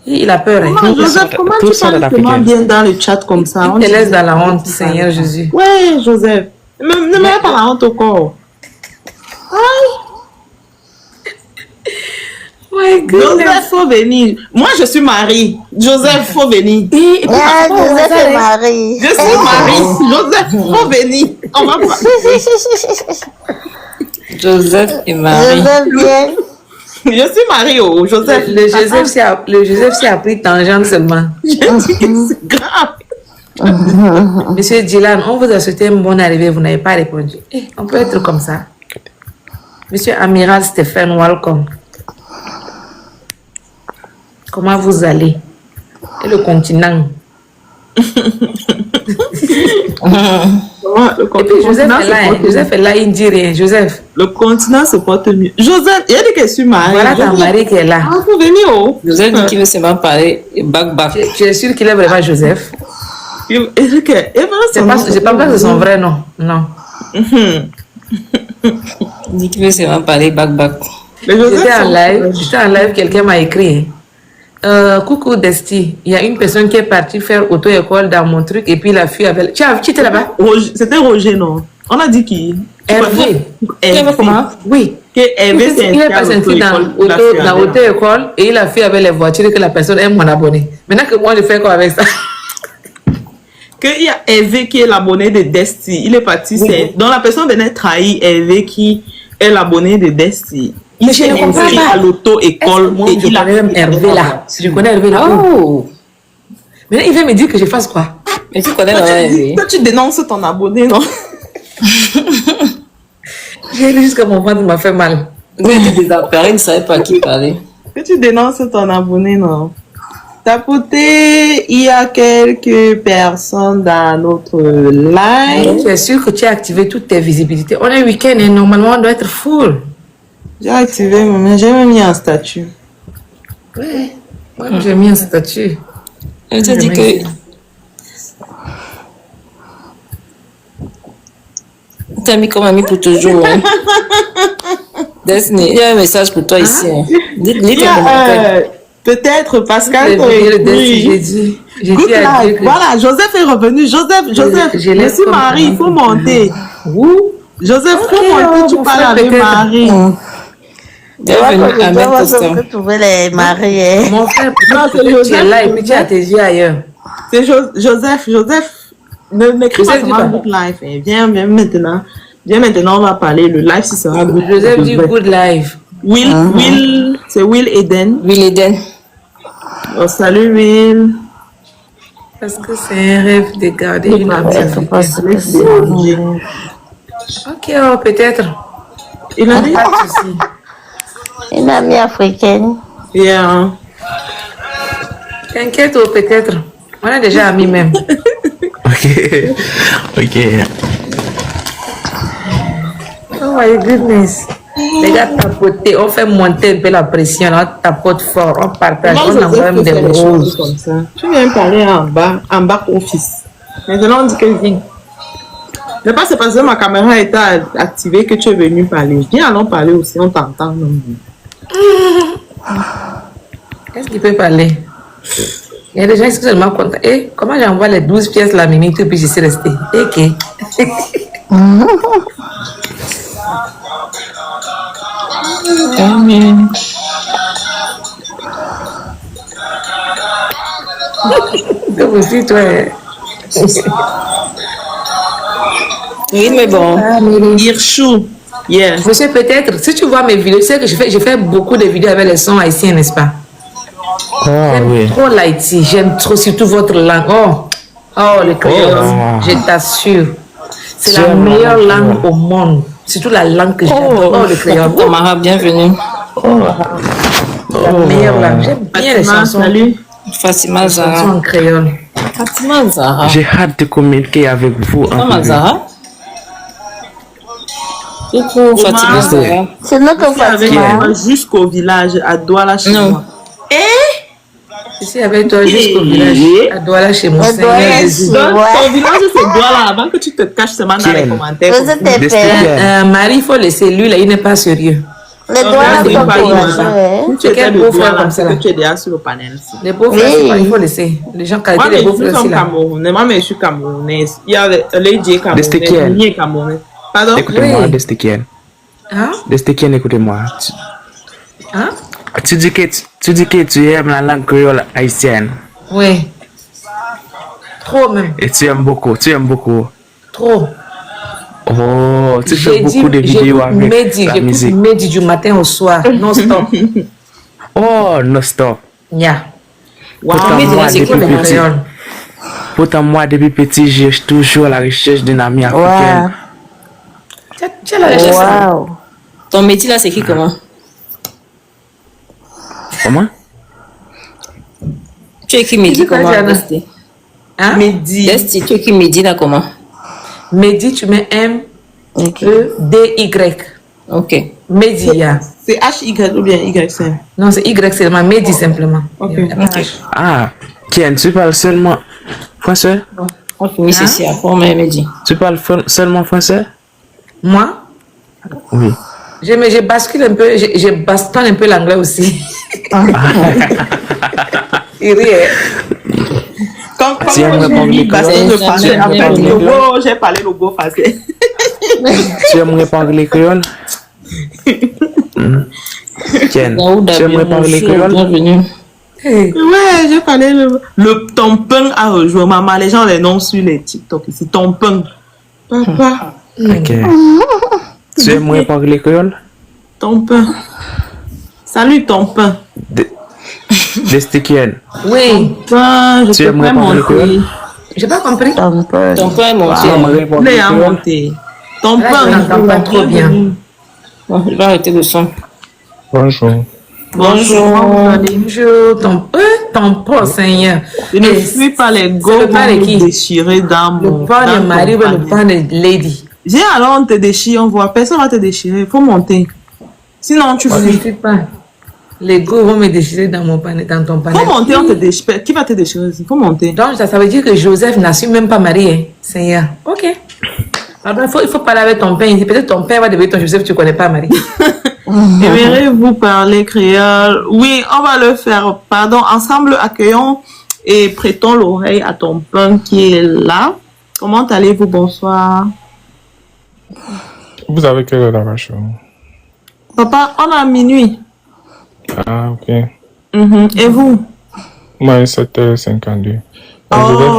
S1: Il a peur.
S2: Joseph, comment tu parles tellement bien dans le chat comme ça?
S1: On te laisse dans la honte, Seigneur Jésus.
S2: Ouais, Joseph. Ne mets pas la honte au corps. Joseph, faut venir. Moi, je suis Marie. Joseph, faut venir.
S4: Joseph est Marie.
S2: Je suis Marie. Joseph, faut venir. On va parler.
S5: Joseph et Marie.
S4: Joseph, viens.
S2: Je suis Marie, oh, Joseph.
S1: Le Joseph s'est appris tangente seulement.
S2: C'est grave.
S1: Monsieur Dylan, on vous a souhaité une bonne arrivée, vous n'avez pas répondu. On peut être comme ça. Monsieur Amiral Stéphane, welcome. Comment vous allez? Et le continent? Et puis Joseph est là, Joseph est là, il ne dit rien. Joseph.
S2: Le continent se porte mieux. Joseph, il y a des questions, Marie.
S1: Voilà ta Marie qui est là.
S2: Ah, faut venir, oh.
S5: Joseph dit qu'il veut seulement parler back.
S1: Tu es sûr qu'il est vraiment Joseph? C'est pas que c'est son vrai nom. Non.
S5: Il dit qu'il veut seulement parler back.
S2: Les Joseph
S1: J'étais en live, quelqu'un m'a écrit. Coucou Desti, il y a une personne qui est partie faire auto-école dans mon truc et puis la fille avait... Tu étais là-bas?
S2: C'était Roger, non? On a dit qui?
S1: Hervé.
S5: Hervé comment?
S1: Oui.
S2: Hervé,
S1: il est passé dans l'auto-école et la fille avait les voitures que la personne est mon abonné. Maintenant que moi, je fais quoi avec ça?
S2: Qu'il y a Hervé qui est l'abonné de Desti. Il est parti, donc la personne venait trahir Hervé qui est l'abonné de Desti. Il s'est inscrit à l'auto-école.
S1: Et il a même Hervé là. Je connais Hervé là.
S5: Oh!
S1: Maintenant, il veut me dire que je fasse quoi?
S5: Mais tu connais Hervé?
S2: Toi, tu dénonces ton abonné, non?
S1: J'ai lu jusqu'à mon ventre m'a fait mal.
S5: Il ne savait pas qui parler.
S2: Que tu dénonces ton abonné, non? Tapoter, il y a quelques personnes dans notre live.
S1: Tu es sûr que tu as activé toutes tes visibilités? On est week-end et normalement on doit être full.
S2: J'ai activé, mais j'ai même mis un statut.
S1: Ouais, moi j'ai mis un statut.
S5: Elle t'a dit que... T'as mis comme ami pour toujours. Hein. Destiny, il y a un message pour toi ici. Hein.
S2: Peut-être Pascal.
S1: J'ai dit
S2: voilà, Joseph est revenu. Joseph, monsieur Marie, il faut monter. Joseph, il faut monter, tu parles avec Marie.
S4: Tu pouvais les marier.
S1: Mon frère, tu es là et puis tu as tes yeux ailleurs.
S2: C'est Joseph. N'écris pas seulement Good Life. Viens maintenant. On va parler. Le live, si sera good.
S1: Joseph dit Good Life.
S2: Will, c'est Will Eden.
S5: Will Eden.
S2: Oh, salut Will.
S1: Parce que c'est un rêve de garder une amie africaine. Ok, oh, peut-être.
S2: Il a dit
S4: une amie africaine.
S2: Yeah.
S1: T'inquiète, oh, peut-être. On est déjà amis même.
S3: Ok.
S1: Oh my goodness. Les gars tapoter, on fait monter un peu la pression, on tapote fort, on partage, on envoie même des roses.
S2: Comme ça. Tu viens parler en bas office. Maintenant on dit que viens. Mais pas c'est parce que ma caméra était activée que tu es venu parler. Viens allons parler aussi, on t'entend.
S1: Qu'est-ce qu'il peut parler? Il y a des gens qui sont seulement contents. Et comment j'envoie les 12 pièces la minute et puis je suis restée? Ok. Donc aussi, toi.
S5: Oui, mais bon.
S2: Hirschou. Yeah.
S1: Monsieur, peut-être, si tu vois mes vidéos, tu sais que je fais beaucoup de vidéos avec les sons haïtiens, n'est-ce pas? J'aime trop l'Haïti, j'aime trop surtout votre langue. Oh le créole, je t'assure. C'est la meilleure langue au monde. Surtout la langue que j'aime. Le créole.
S5: Tamara, bienvenue.
S1: La meilleure langue. J'aime bien les chansons.
S2: Salut.
S5: Fatima Zara.
S1: En créole.
S5: Fatima Zara.
S3: J'ai hâte de communiquer avec vous.
S5: Fatima Zara. Coucou Fatima Zara.
S4: C'est nous que Fatima.
S2: Jusqu'au village, à Douala chez moi.
S1: Ici avec toi jusqu'au village, à Douala chez moi.
S2: Ton village c'est Douala avant que tu te caches seulement dans les commentaires.
S1: Marie, il faut laisser lui là, il n'est pas sérieux.
S4: Les Douala sont courageux.
S1: Tu es quel beau frère comme ça là?
S2: Tu es déjà sur le panel.
S1: Les beaux frères, il faut laisser. Les gens qualité les beaux frères aussi là.
S2: Moi, je suis camerounaise. Il y a Lady camerounaise. Pardon?
S3: Écoutez-moi, Destekien.
S1: Hein?
S3: Destekien, écoutez-moi.
S1: Hein?
S3: Tu dis que tu aimes la langue créole haïtienne.
S1: Oui. Trop même.
S3: Et tu aimes beaucoup.
S1: Trop.
S3: Oh, tu fais beaucoup de vidéos avec la musique.
S1: Mehdi du matin au soir, non stop.
S3: Oh, non stop.
S1: Yeah.
S3: Pourtant, moi, depuis petit, j'ai toujours la recherche d'une amie africaine.
S1: Tu as la recherche.
S4: Wow.
S5: Ton métier là, c'est qui comment?
S3: Comment?
S5: Tu écris Mehdi comment?
S1: Hein?
S2: Mehdi.
S5: Desti, tu écris Mehdi là comment?
S1: Mehdi, tu mets M-E-D-Y.
S5: Ok.
S1: Mehdi, yeah.
S2: C'est H-Y ou bien Y-C?
S1: Non, c'est Y seulement, Mehdi simplement.
S2: Ok.
S3: Ah, Ken, tu parles seulement français?
S5: On finit ceci après, on met Mehdi.
S3: Tu parles seulement français?
S1: Moi,
S3: Oui.
S1: Je bascule un peu, je bastonne un peu l'anglais aussi. Il rit.
S2: Quand j'ai dit baston de français, après Logo, j'ai parlé Logo français.
S3: Tu aimerais parler créole? Ken, tu aimerais parler créole?
S5: Bienvenue.
S2: Ouais, j'ai parlé le tampon a rejoint maman. Les gens les noms sur les TikTok ici. Tampon. Papa.
S3: Ok. Tu aimerais parler créole?
S2: Tampon. Salut tampon.
S3: Destikiel.
S1: Oui.
S2: Tampon, je peux pas monter.
S1: J'ai pas compris.
S5: Ton père est monté.
S2: Il est à monter. Tampon.
S1: Là, je n'entends pas trop bien.
S5: Bon, je vais arrêter le son.
S3: Bonjour.
S2: Bonjour.
S1: Bonjour, ton pauvre Seigneur.
S2: Je ne suis pas les go déchirés dans mon.
S1: Le pain de Marie ou le pain de Lady.
S2: Viens alors, on te déchire, on voit. Personne va te déchirer. Il faut monter. Sinon, tu
S1: Je ne suis pas. Les go vont me déchirer dans ton panel.
S2: Il faut monter, on te déchire. Qui va te déchirer? Il faut monter.
S1: Donc, ça veut dire que Joseph n'a su même pas marier, Seigneur. Ok. Alors, il faut parler avec ton père. Peut-être ton père va devenir ton Joseph, tu ne connais pas Marie.
S2: Aimeriez-vous parler créole? Oui, on va le faire. Pardon, ensemble, accueillons et prêtons l'oreille à ton père qui est là. Comment allez-vous? Bonsoir.
S6: Vous avez quelle heure dans la chambre?
S2: Papa, on a minuit.
S6: Ah, ok.
S2: Et vous?
S6: Moi, 7h52.
S2: Oh,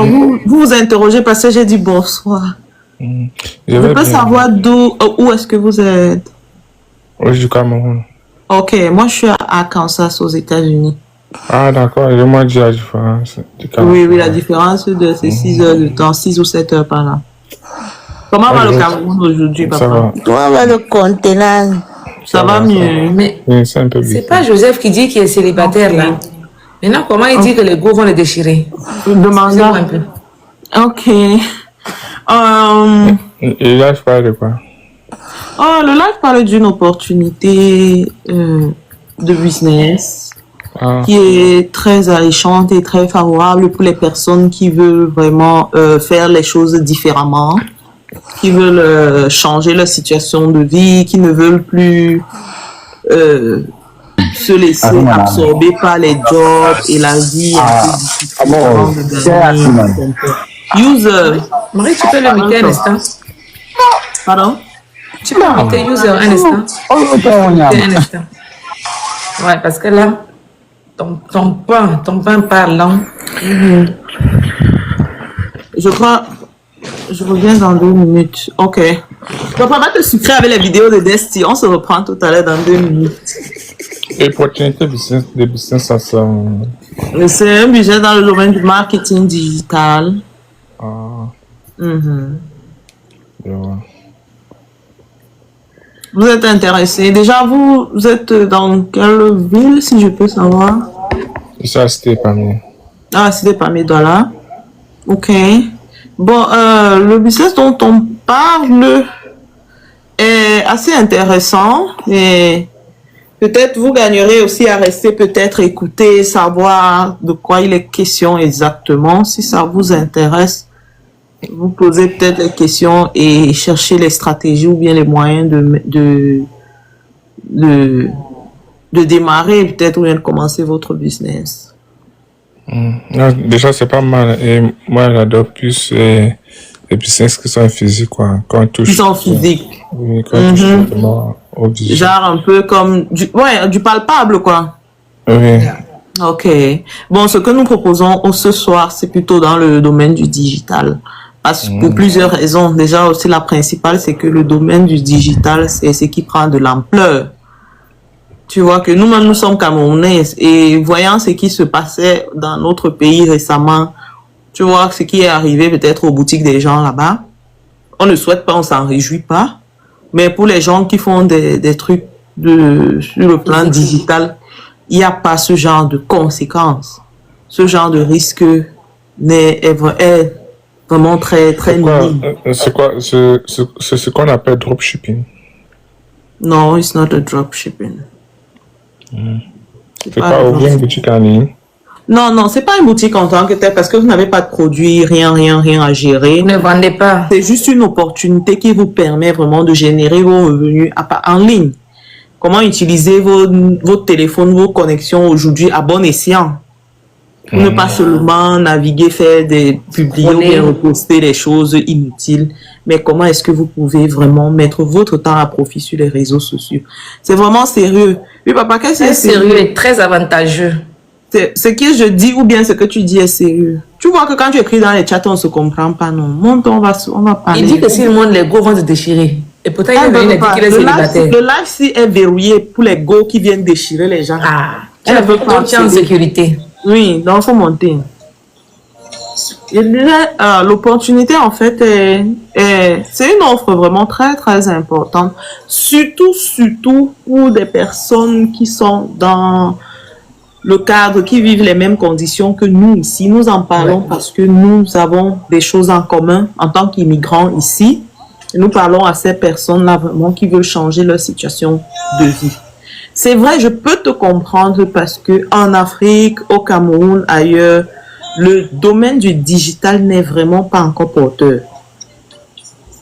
S2: vous interrogez parce que j'ai dit bonsoir. Je peux savoir où est-ce que vous êtes?
S6: Du Cameroun.
S2: Ok, moi je suis à Kansas aux États-Unis.
S6: Ah, d'accord. Je m'ai dit la différence.
S2: Oui, la différence de ces 6 heures de temps, 6 ou 7 heures par là. Comment va le Cameroun aujourd'hui, papa?
S6: Ça va.
S4: Toi, va le contenant.
S2: Ça va mieux.
S1: Mais
S6: Oui, c'est un peu
S1: c'est pas Joseph qui dit qu'il est célibataire là. Maintenant, comment il dit que les go vont le déchirer?
S2: Demande
S1: un peu.
S2: Ok.
S6: Et là, je parle de quoi?
S2: Oh, le live parle d'une opportunité de business qui est très alléchante et très favorable pour les personnes qui veulent vraiment faire les choses différemment, qui veulent changer leur situation de vie, qui ne veulent plus se laisser absorber par les jobs et la vie un peu difficile. User.
S1: Marie, tu peux le muter un instant?
S2: Pardon?
S1: Tu peux muter user un instant? Un instant. Ouais, parce que là, ton pain parlant.
S2: Je crois, je reviens dans 2 minutes. Ok. Papa va te sucrer avec les vidéos de Desti. On se reprend tout à l'heure dans 2 minutes.
S6: Opportunité de business, ça
S2: c'est un budget dans le domaine du marketing digital. Vous êtes intéressé? Déjà, vous êtes dans quelle ville, si je peux savoir?
S6: Je suis à Cité Pamiers.
S2: Ah, Cité Pamiers, voilà. Ok. Bon, le business dont on parle est assez intéressant et peut-être vous gagnerez aussi à rester, peut-être écouter, savoir de quoi il est question exactement. Si ça vous intéresse, vous posez peut-être les questions et chercher les stratégies ou bien les moyens de démarrer peut-être ou bien de commencer votre business.
S6: Non, déjà, c'est pas mal. Et moi, j'adore plus les business qui sont physiques, quoi. Quand on touche.
S2: Qui sont physiques.
S6: Oui, quand on touche directement au digital.
S2: Genre un peu comme du palpable, quoi.
S6: Oui.
S2: Ok. Bon, ce que nous proposons ce soir, c'est plutôt dans le domaine du digital. Parce que pour plusieurs raisons. Déjà, aussi, la principale, c'est que le domaine du digital, c'est ce qui prend de l'ampleur. Tu vois que nous-mêmes, nous sommes Camerounais et voyant ce qui se passait dans notre pays récemment, tu vois ce qui est arrivé peut-être aux boutiques des gens là-bas. On ne souhaite pas, on s'en réjouit pas. Mais pour les gens qui font des trucs sur le plan digital, il n'y a pas ce genre de conséquences. Ce genre de risque est vraiment très, très minime.
S6: C'est quoi? C'est ce qu'on appelle dropshipping.
S2: Non, it's not a dropshipping.
S6: C'est pas ouvrir une boutique en ligne.
S2: Non, c'est pas une boutique en tant que telle parce que vous n'avez pas de produit, rien à gérer.
S1: Vous ne vendez pas.
S2: C'est juste une opportunité qui vous permet vraiment de générer vos revenus en ligne. comment utiliser vos téléphones, vos connexions aujourd'hui à bon escient. Pour ne pas seulement naviguer, faire publier ou bien reposter les choses inutiles, mais comment est-ce que vous pouvez vraiment mettre votre temps à profit sur les réseaux sociaux. C'est vraiment sérieux. Oui, papa, qu'est-ce que c'est
S1: sérieux et très avantageux.
S2: Ce que je dis ou bien ce que tu dis est sérieux. Tu vois que quand tu écris dans les chats, on ne se comprend pas, non. Monte, on va parler.
S1: Il dit que si le monde, les go vont se déchirer. Et pourtant, il dit qu'il est célibataire.
S2: Le live est verrouillé pour les go qui viennent déchirer les gens.
S1: Ah, tu ne veux pas en sécurité.
S2: Oui, donc il faut monter. L'opportunité, en fait, c'est une offre vraiment très, très importante. Surtout pour des personnes qui sont dans le cadre, qui vivent les mêmes conditions que nous ici. Nous en parlons parce que nous avons des choses en commun en tant qu'immigrants ici. Et nous parlons à ces personnes-là vraiment qui veulent changer leur situation de vie. C'est vrai, je peux te comprendre parce que en Afrique, au Cameroun, ailleurs, le domaine du digital n'est vraiment pas encore porteur.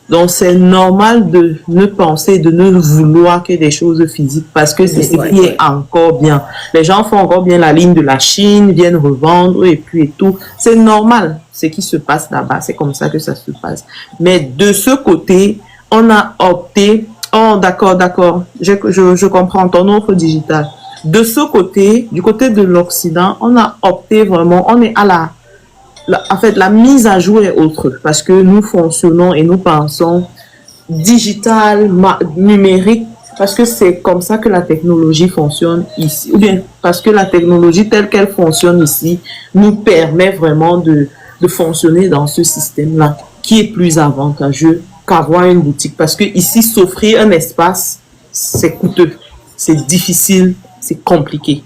S2: Donc, c'est normal de ne penser, de ne vouloir que des choses physiques parce que c'est ce qui est encore bien. Les gens font encore bien la ligne de la Chine, viennent revendre et puis et tout. C'est normal ce qui se passe là-bas. C'est comme ça que ça se passe. Mais de ce côté, on a opté... Oh, d'accord. Je comprends ton offre digitale. De ce côté, du côté de l'Occident, on a opté vraiment, on est à en fait, la mise à jour est autre parce que nous fonctionnons et nous pensons digital, numérique, parce que c'est comme ça que la technologie fonctionne ici. Ou bien parce que la technologie telle qu'elle fonctionne ici nous permet vraiment de fonctionner dans ce système-là qui est plus avantageux qu'avoir une boutique. Parce que ici, s'offrir un espace, c'est coûteux, c'est difficile, c'est compliqué.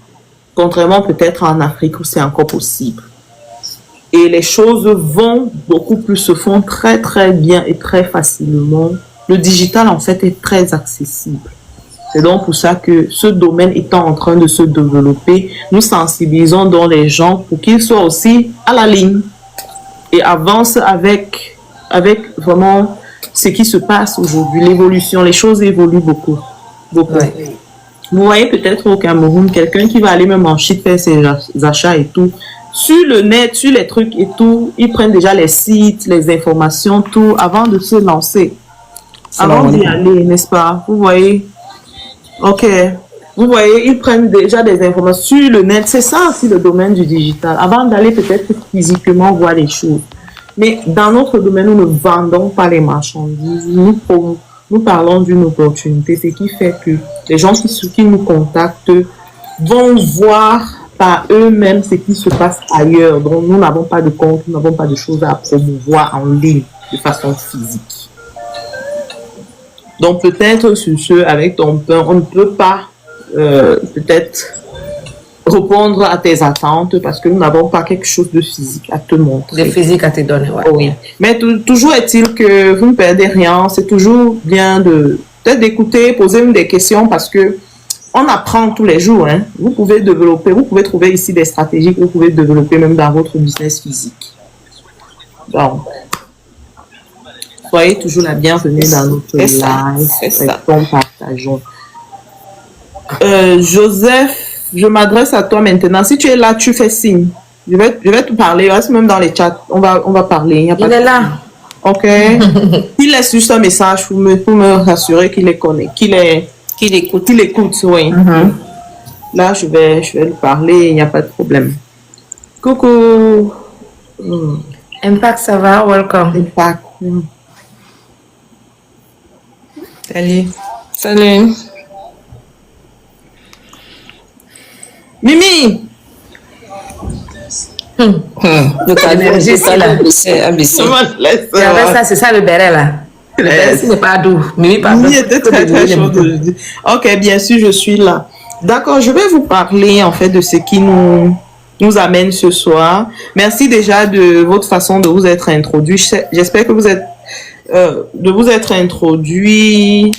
S2: Contrairement peut-être en Afrique où c'est encore possible. Et les choses vont beaucoup plus, se font très très bien et très facilement. Le digital en fait est très accessible. C'est donc pour ça que ce domaine étant en train de se développer, nous sensibilisons donc les gens pour qu'ils soient aussi à la ligne et avancent avec vraiment ce qui se passe aujourd'hui, l'évolution. Les choses évoluent beaucoup. Ouais. Vous voyez peut-être au Cameroun, quelqu'un qui va aller même en Chine faire ses achats et tout. Sur le net, sur les trucs et tout, ils prennent déjà les sites, les informations, tout, avant de se lancer. Avant d'y aller, n'est-ce pas? Vous voyez? Ok. Vous voyez, ils prennent déjà des informations sur le net. C'est ça aussi le domaine du digital. Avant d'aller peut-être physiquement voir les choses. Mais dans notre domaine, nous ne vendons pas les marchandises. Nous parlons d'une opportunité. Ce qui fait que les gens qui nous contactent vont voir par eux-mêmes ce qui se passe ailleurs. Donc, nous n'avons pas de compte, nous n'avons pas de choses à promouvoir en ligne de façon physique. Donc, peut-être sur ce, avec ton pain, on ne peut pas peut-être répondre à tes attentes parce que nous n'avons pas quelque chose de physique à te montrer.
S1: De physique à te donner, ouais.
S2: Oui. Mais toujours est-il que vous ne perdez rien. C'est toujours bien peut-être d'écouter, poser des questions parce que on apprend tous les jours. Hein. Vous pouvez développer, vous pouvez trouver ici des stratégies que vous pouvez développer même dans votre business physique. Donc, soyez toujours la bienvenue dans notre live.
S5: C'est ça.
S2: Partageons. Joseph, je m'adresse à toi maintenant. Si tu es là, tu fais signe. Je vais te parler. Reste même dans les chats. On va parler.
S1: Il est là.
S2: Ok. Il laisse juste un message pour me rassurer qu'il est connecté, qu'il écoute, oui. Là, je vais lui parler. Il n'y a pas de problème. Coucou.
S1: Impact, ça va? Welcome.
S2: Impact.
S5: Salut.
S2: Mimi.
S1: L'énergie, c'est là. C'est ça le béret là. Le béret n'est pas doux. Mimi, pardon.
S2: Mimi était très très chaud aujourd'hui. Ok, bien sûr, je suis là. D'accord, je vais vous parler en fait de ce qui nous amène ce soir. Merci déjà de votre façon de vous être introduit. J'espère que vous êtes introduit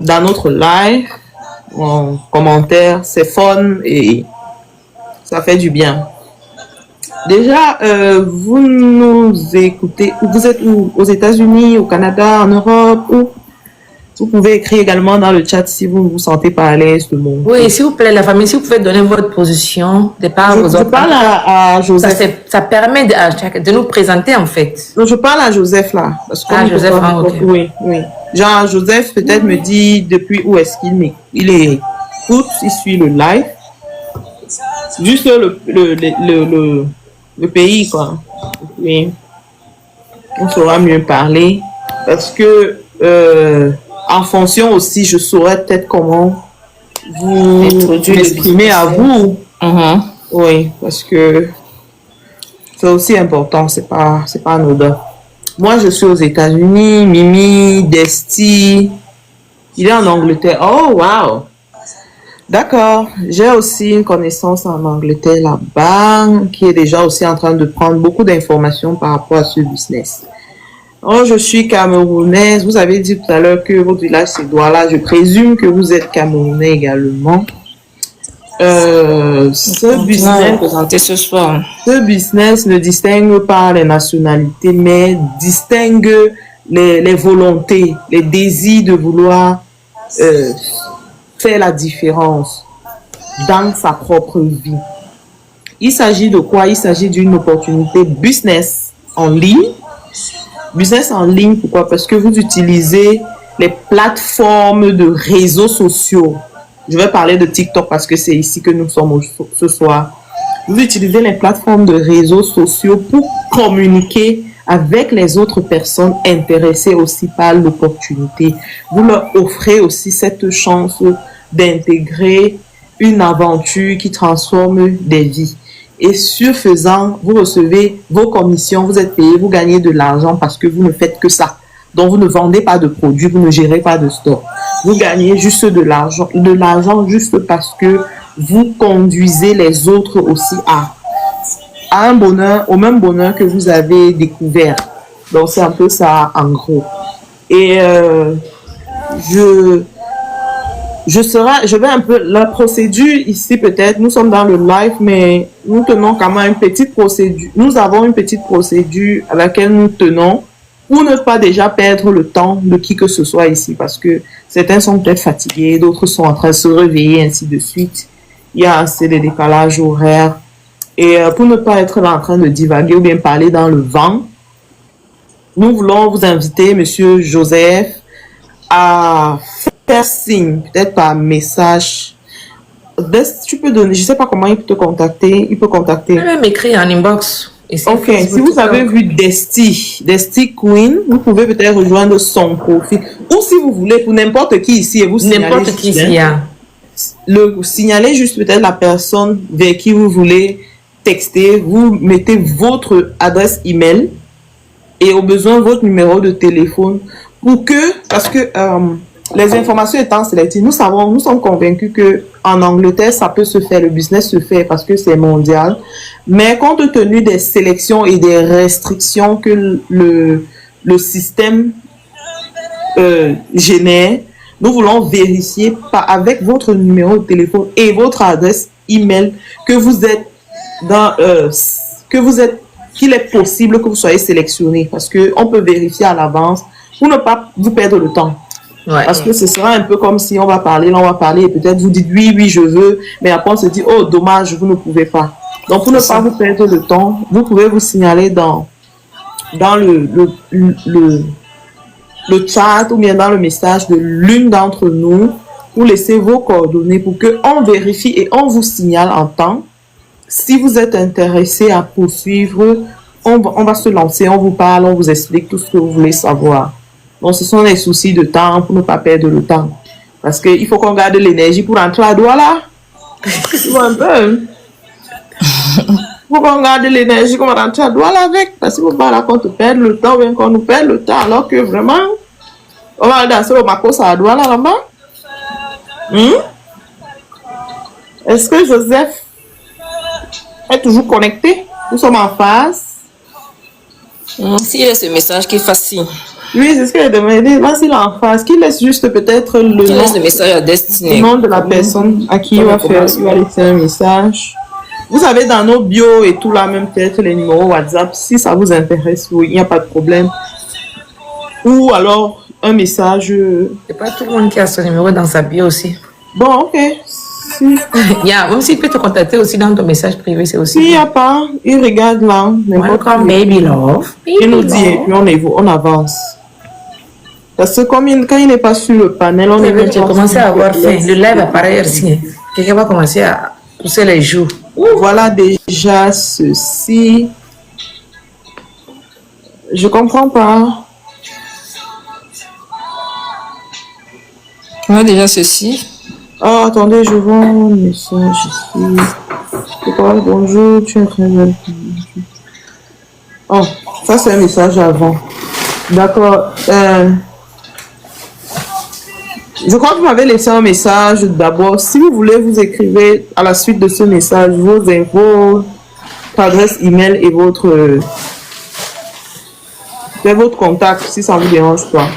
S2: dans notre live. En commentaire, c'est fun et ça fait du bien. Déjà, vous nous écoutez, vous êtes où? Aux États-Unis, au Canada, en Europe, où? Vous pouvez écrire également dans le chat si vous vous sentez pas à l'aise de mon.
S1: Oui, s'il vous plaît, la famille, si vous pouvez donner votre position de par vos
S2: Je parle à Joseph.
S1: Ça permet de nous présenter en fait.
S2: Non, je parle à Joseph là. Parce que
S1: Joseph, ok.
S2: Oui. Genre, Joseph peut-être me dit depuis où est-ce qu'il est. Il suit le live. Juste le pays, quoi. Oui. On saura mieux parler. Parce que, en fonction aussi, je saurais peut-être comment vous exprimer à vous. Oui, parce que c'est aussi important, c'est pas anodin. Moi, je suis aux États-Unis, Mimi, Desti, il est en Angleterre. Oh, wow! D'accord. J'ai aussi une connaissance en Angleterre là-bas qui est déjà aussi en train de prendre beaucoup d'informations par rapport à ce business. Oh, je suis camerounaise. Vous avez dit tout à l'heure que votre village c'est Douala. Je présume que vous êtes camerounais également. Ce business ne distingue pas les nationalités, mais distingue les volontés, les désirs de vouloir faire la différence dans sa propre vie. Il s'agit de quoi? Il s'agit d'une opportunité business en ligne. Business en ligne, pourquoi? Parce que vous utilisez les plateformes de réseaux sociaux. Je vais parler de TikTok parce que c'est ici que nous sommes ce soir. Vous utilisez les plateformes de réseaux sociaux pour communiquer avec les autres personnes intéressées aussi par l'opportunité. Vous leur offrez aussi cette chance d'intégrer une aventure qui transforme des vies. Et sur faisant, vous recevez vos commissions, vous êtes payé, vous gagnez de l'argent parce que vous ne faites que ça. Donc, vous ne vendez pas de produits, vous ne gérez pas de stock. Vous gagnez juste de l'argent juste parce que vous conduisez les autres aussi à un bonheur, au même bonheur que vous avez découvert. Donc, c'est un peu ça en gros. Et je vais un peu, la procédure ici peut-être, nous sommes dans le live, mais nous tenons quand même une petite procédure. Nous avons une petite procédure à laquelle nous tenons pour ne pas déjà perdre le temps de qui que ce soit ici, parce que certains sont peut-être fatigués, d'autres sont en train de se réveiller, ainsi de suite. Il y a assez de décalage horaire. Et pour ne pas être là en train de divaguer ou bien parler dans le vent, nous voulons vous inviter, Monsieur Joseph, à faire signe, peut-être par message. Tu peux donner, je ne sais pas comment il peut te contacter. Il peut contacter.
S1: Il peut m'écrire en inbox.
S2: Ok, si vous avez vu Desti Queen, vous pouvez peut-être rejoindre son profil. Ou si vous voulez, pour n'importe qui ici, et vous signalez.
S1: N'importe qui ici,
S2: signalez juste peut-être la personne vers qui vous voulez texter. Vous mettez votre adresse email et au besoin votre numéro de téléphone pour que, parce que les informations étant sélectives, nous sommes convaincus que en Angleterre, ça peut se faire, le business se fait parce que c'est mondial. Mais compte tenu des sélections et des restrictions que le système génère, nous voulons vérifier avec votre numéro de téléphone et votre adresse email que vous êtes qu'il est possible que vous soyez sélectionné, parce que on peut vérifier à l'avance pour ne pas vous perdre le temps. Ouais. Parce que ce sera un peu comme si on va parler et peut-être vous dites oui, je veux, mais après on se dit oh dommage, vous ne pouvez pas. Donc pour ne pas vous perdre le temps, vous pouvez vous signaler dans le chat ou bien dans le message de l'une d'entre nous pour laisser vos coordonnées pour qu'on vérifie et on vous signale en temps. Si vous êtes intéressé à poursuivre, on va se lancer, on vous parle, on vous explique tout ce que vous voulez savoir. Donc, ce sont des soucis de temps pour ne pas perdre le temps. Parce qu'il faut qu'on garde l'énergie pour rentrer à Douala. Tu vois un peu. Il faut qu'on garde l'énergie qu'on va rentrer à Douala avec. Parce qu'il ne faut pas là qu'on te perde le temps ou bien qu'on nous perde le temps. Alors que vraiment, on va danser au Makos à Douala là-bas. Est-ce que Joseph est toujours connecté? Nous sommes en face.
S5: S'il y a ce message qui est facile.
S2: Oui, c'est ce que j'ai demandé. Là, s'il est en face, qu'il laisse juste peut-être
S5: le message à destinée.
S2: Le nom de la personne à qui il va laisser un message. Vous avez dans nos bios et tout là, même peut-être les numéros WhatsApp. Si ça vous intéresse, oui, il n'y a pas de problème. Ou alors, un message.
S1: C'est pas tout le monde qui a son numéro dans sa bio aussi.
S2: Bon, ok. Si.
S1: Même s'il peut te contacter aussi dans ton message privé, c'est aussi.
S2: S'il n'y a pas, il regarde là.
S1: Welcome, baby love.
S2: Il nous dit et puis on avance. Parce que quand il n'est pas sur le panel, on est.
S1: J'ai commencé à avoir faim. Le live apparaît ici. Quelqu'un va commencer à pousser les joues.
S2: Voilà déjà ceci. Je comprends pas.
S5: On a déjà ceci.
S2: Oh, attendez, je vois un message ici. Bonjour, tu es très belle. Oh, ça c'est un message avant. D'accord. Je crois que vous m'avez laissé un message d'abord. Si vous voulez, vous écrivez à la suite de ce message vos infos, votre adresse email et votre contact, si ça ne vous dérange pas.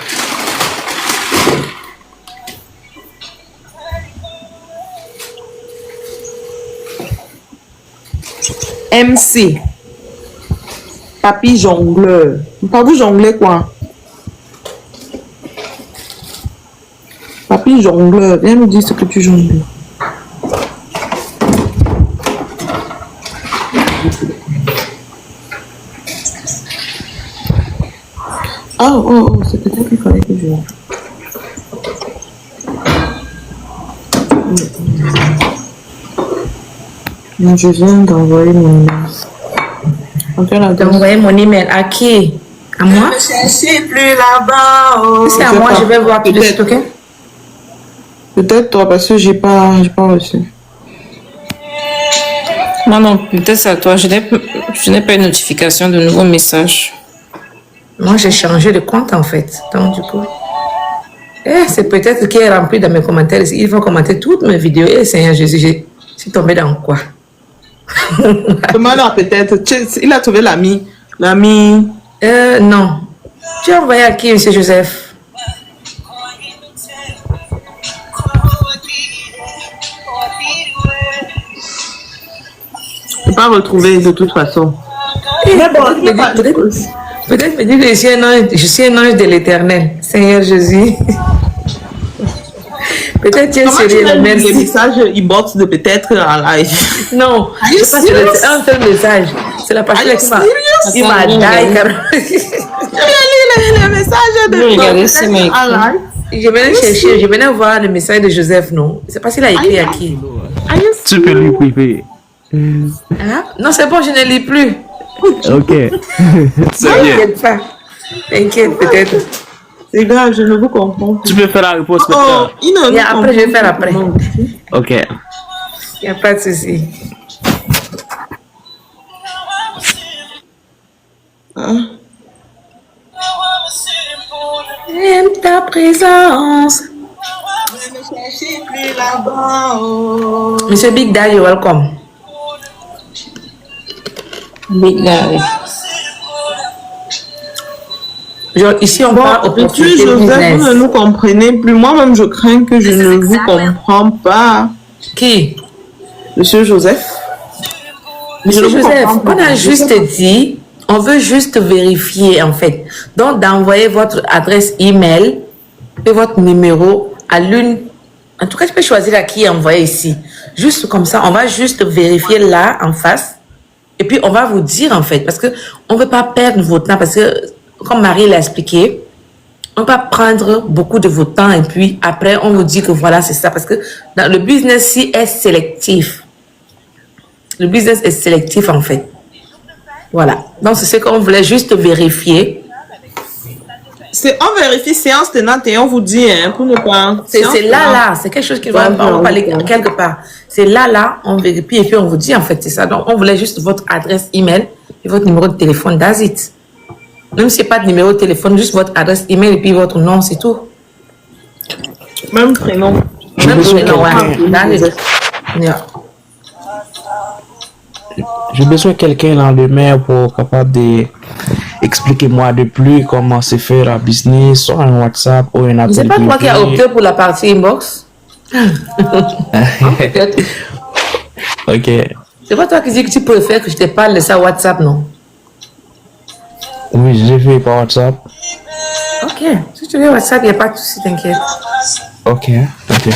S2: MC. Papy jongleur. Pas vous jongler quoi? Papy jongleur. Viens nous dire ce que tu jongles. Oh, c'est peut-être qu'il fallait que je... Non, je viens d'envoyer mon email.
S1: D'envoyer mon email à qui? À moi?
S2: Ne cherchez plus là-bas. Oh.
S1: C'est à moi, je vais voir tout de suite, ok?
S2: Peut-être toi, parce que j'ai pas reçu.
S5: Non, peut-être c'est à toi. Je n'ai pas une notification de nouveaux messages.
S1: Moi, j'ai changé de compte, en fait. Donc, du coup... c'est peut-être qui est rempli dans mes commentaires. Il faut commenter toutes mes vidéos. Et Seigneur Jésus, je suis tombée dans quoi?
S2: Demande peut-être. Il a trouvé l'ami.
S1: Non. Tu as envoyé à qui, M. Joseph?
S2: Je ne peux pas retrouver de toute façon.
S1: Peut-être me dire que je suis un ange de l'Éternel. Seigneur Jésus. Peut-être tu es sérieux, merci.
S2: Les messages inbox de peut-être en live.
S1: Non, je sais pas, c'est un seul message. C'est la partie qui m'a dit.
S2: Le message de
S5: en live.
S1: Je venais chercher, je venais voir le message de Joseph, non. C'est pas s'il a écrit à qui.
S3: Tu peux lui priver.
S1: Hein? Non, c'est bon, je ne lis plus.
S3: Ok.
S1: T'inquiète pas. T'inquiète, peut-être.
S2: C'est grave, je ne vous comprends plus.
S3: Tu peux faire la réponse maintenant.
S1: Après, je vais faire après.
S3: Ok.
S1: Il n'y a pas de souci. J'aime ta présence.
S2: Ne cherchez plus là-bas.
S1: Monsieur Big Daddy, welcome.
S5: Big Daddy.
S1: Genre, ici, on parle opportunité
S2: Joseph,
S1: business.
S2: vous ne nous comprenez plus. Moi-même, je crains que je ne vous comprends pas.
S1: Qui?
S2: Monsieur Joseph.
S1: Monsieur Joseph, on a juste dit, on veut juste vérifier, en fait. Donc, d'envoyer votre adresse email et votre numéro à l'une. En tout cas, tu peux choisir à qui envoyer ici. Juste comme ça, on va juste vérifier là, en face. Et puis, on va vous dire, en fait, parce que on ne veut pas perdre votre temps, parce que comme Marie l'a expliqué, on va prendre beaucoup de votre temps et puis après, on vous dit que voilà, c'est ça. Parce que dans le business-ci est sélectif. Le business est sélectif, en fait. Voilà. Donc, c'est ce qu'on voulait juste vérifier.
S2: On vérifie séance tenante et on vous dit, hein, pour ne pas...
S1: C'est là. C'est quelque chose qui va parler quelque part. C'est là, on vérifie et puis on vous dit, en fait, c'est ça. Donc, on voulait juste votre adresse email et votre numéro de téléphone, that's it. Même si ce n'est pas de numéro de téléphone, juste votre adresse email et puis votre nom, c'est tout.
S2: Même prénom.
S1: Même prénom,
S3: J'ai besoin de quelqu'un dans le mail pour capable d'expliquer moi de plus comment se faire un business, soit un WhatsApp ou un appel.
S1: C'est pas toi qui as opté pour la partie inbox?
S3: Ok.
S1: C'est pas toi qui dis que tu préfères que je te parle de ça WhatsApp, non?
S3: Oui, j'ai fait par WhatsApp.
S1: Ok. Si tu veux WhatsApp, il n'y a pas de souci, t'inquiète.
S3: Ok, ok.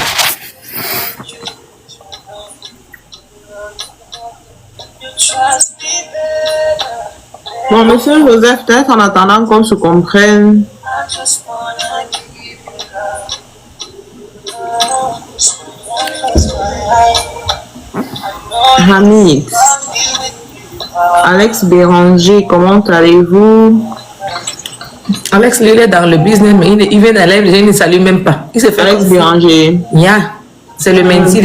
S2: Bon, monsieur Joseph, peut-être en attendant qu'on se comprenne. Hamid, Alex Béranger, comment allez-vous?
S1: Alex, lui, il est dans le business, mais il vient d'aller, il ne salue même pas. Il se fait
S2: Alex Béranger.
S1: Yeah. C'est le menti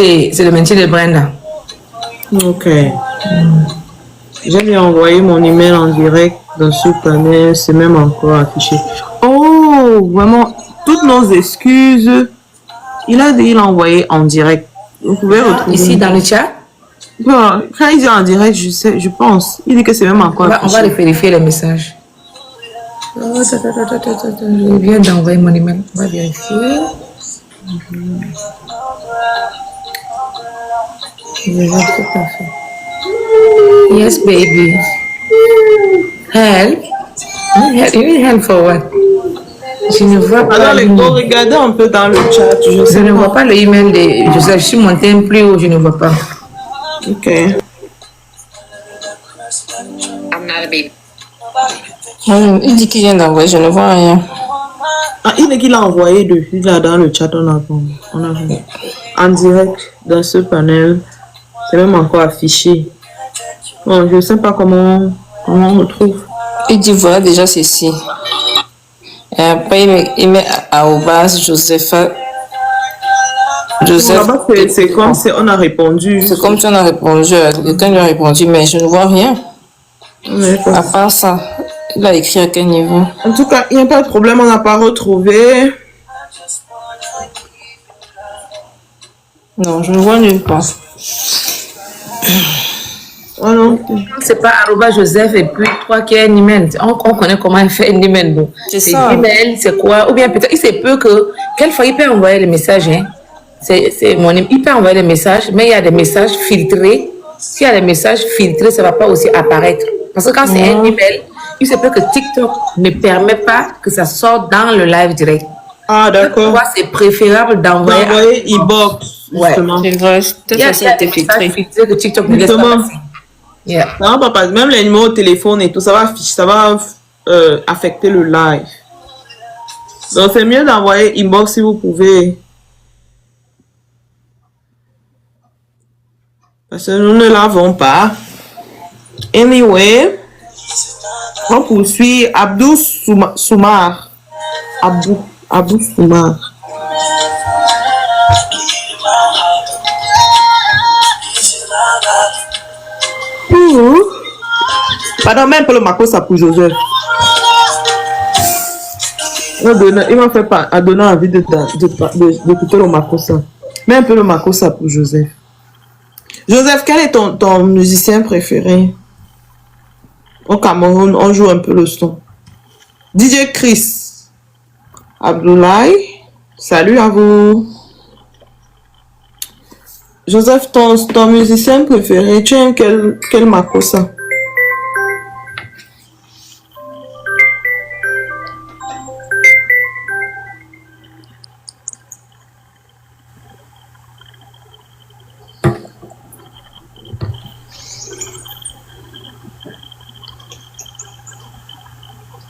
S1: de Brenda.
S2: Ok. J'ai lui envoyé mon email en direct dans ce panel, c'est même encore affiché. Oh, vraiment, toutes nos excuses. Il a envoyé en direct. Vous pouvez retrouver.
S1: Ici, dans le chat?
S2: Bon, quand il dit en direct, je pense. Il dit que c'est même encore affiché.
S1: On va vérifier les messages. Oh, je viens d'envoyer mon email. On va vérifier. Yes, baby. Help? You need help for what? Je ne vois pas.
S2: Alors, les gars, regardez un peu dans le chat.
S1: Je ne vois pas le email de Joseph. Je suis montée un plus haut, je ne vois pas.
S2: Ok.
S5: I'm not a baby. Il dit qu'il vient d'envoyer, je ne vois rien.
S2: Ah, il dit qu'il a envoyé depuis là dans le chat, on a vu. En direct, dans ce panel, c'est même encore affiché. Bon, je ne sais pas comment on retrouve.
S5: Il dit voilà déjà ceci. Et après, il met arrobas Joseph.
S2: C'est comme si on a répondu.
S5: C'est comme si on a répondu. Quelqu'un lui a répondu, mais je ne vois rien. À part ça, il a écrit à quel niveau?
S2: En tout cas, il n'y a pas de problème, on n'a pas retrouvé.
S5: Non, je ne vois nulle part.
S2: Oh non.
S1: C'est pas @Joseph et puis 3 qui est un email. On connaît comment il fait un email. Donc.
S5: C'est ça.
S1: Email, c'est quoi? Ou bien peut-être, il se peut que, quelquefois, il peut envoyer les messages. Hein. Il peut envoyer des messages, mais il y a des messages filtrés. S'il y a des messages filtrés, ça ne va pas aussi apparaître. Parce que quand c'est un email, il se peut que TikTok ne permet pas que ça sorte dans le live direct.
S2: Ah, d'accord.
S1: C'est préférable d'envoyer
S2: e-box.
S1: Justement.
S5: Ouais. C'est vrai,
S1: Il y a des messages filtrés que TikTok ne laisse pas passer.
S2: Yeah. Non, papa, même les numéros de téléphone et tout, ça va affecter le live. Donc, c'est mieux d'envoyer inbox si vous pouvez. Parce que nous ne l'avons pas. Anyway, on poursuit Abdou Soumar. Abdou Soumar. Pardon, même pour le Makossa pour Joseph. Il m'a fait pas donner envie d'écouter le Makossa. Mais un peu le Makossa pour Joseph. Joseph, quel est ton musicien préféré? Au Cameroun, on joue un peu le son. DJ Chris. Abdoulaye. Salut à vous. Joseph, ton musicien préféré, tu aimes quel Makossa?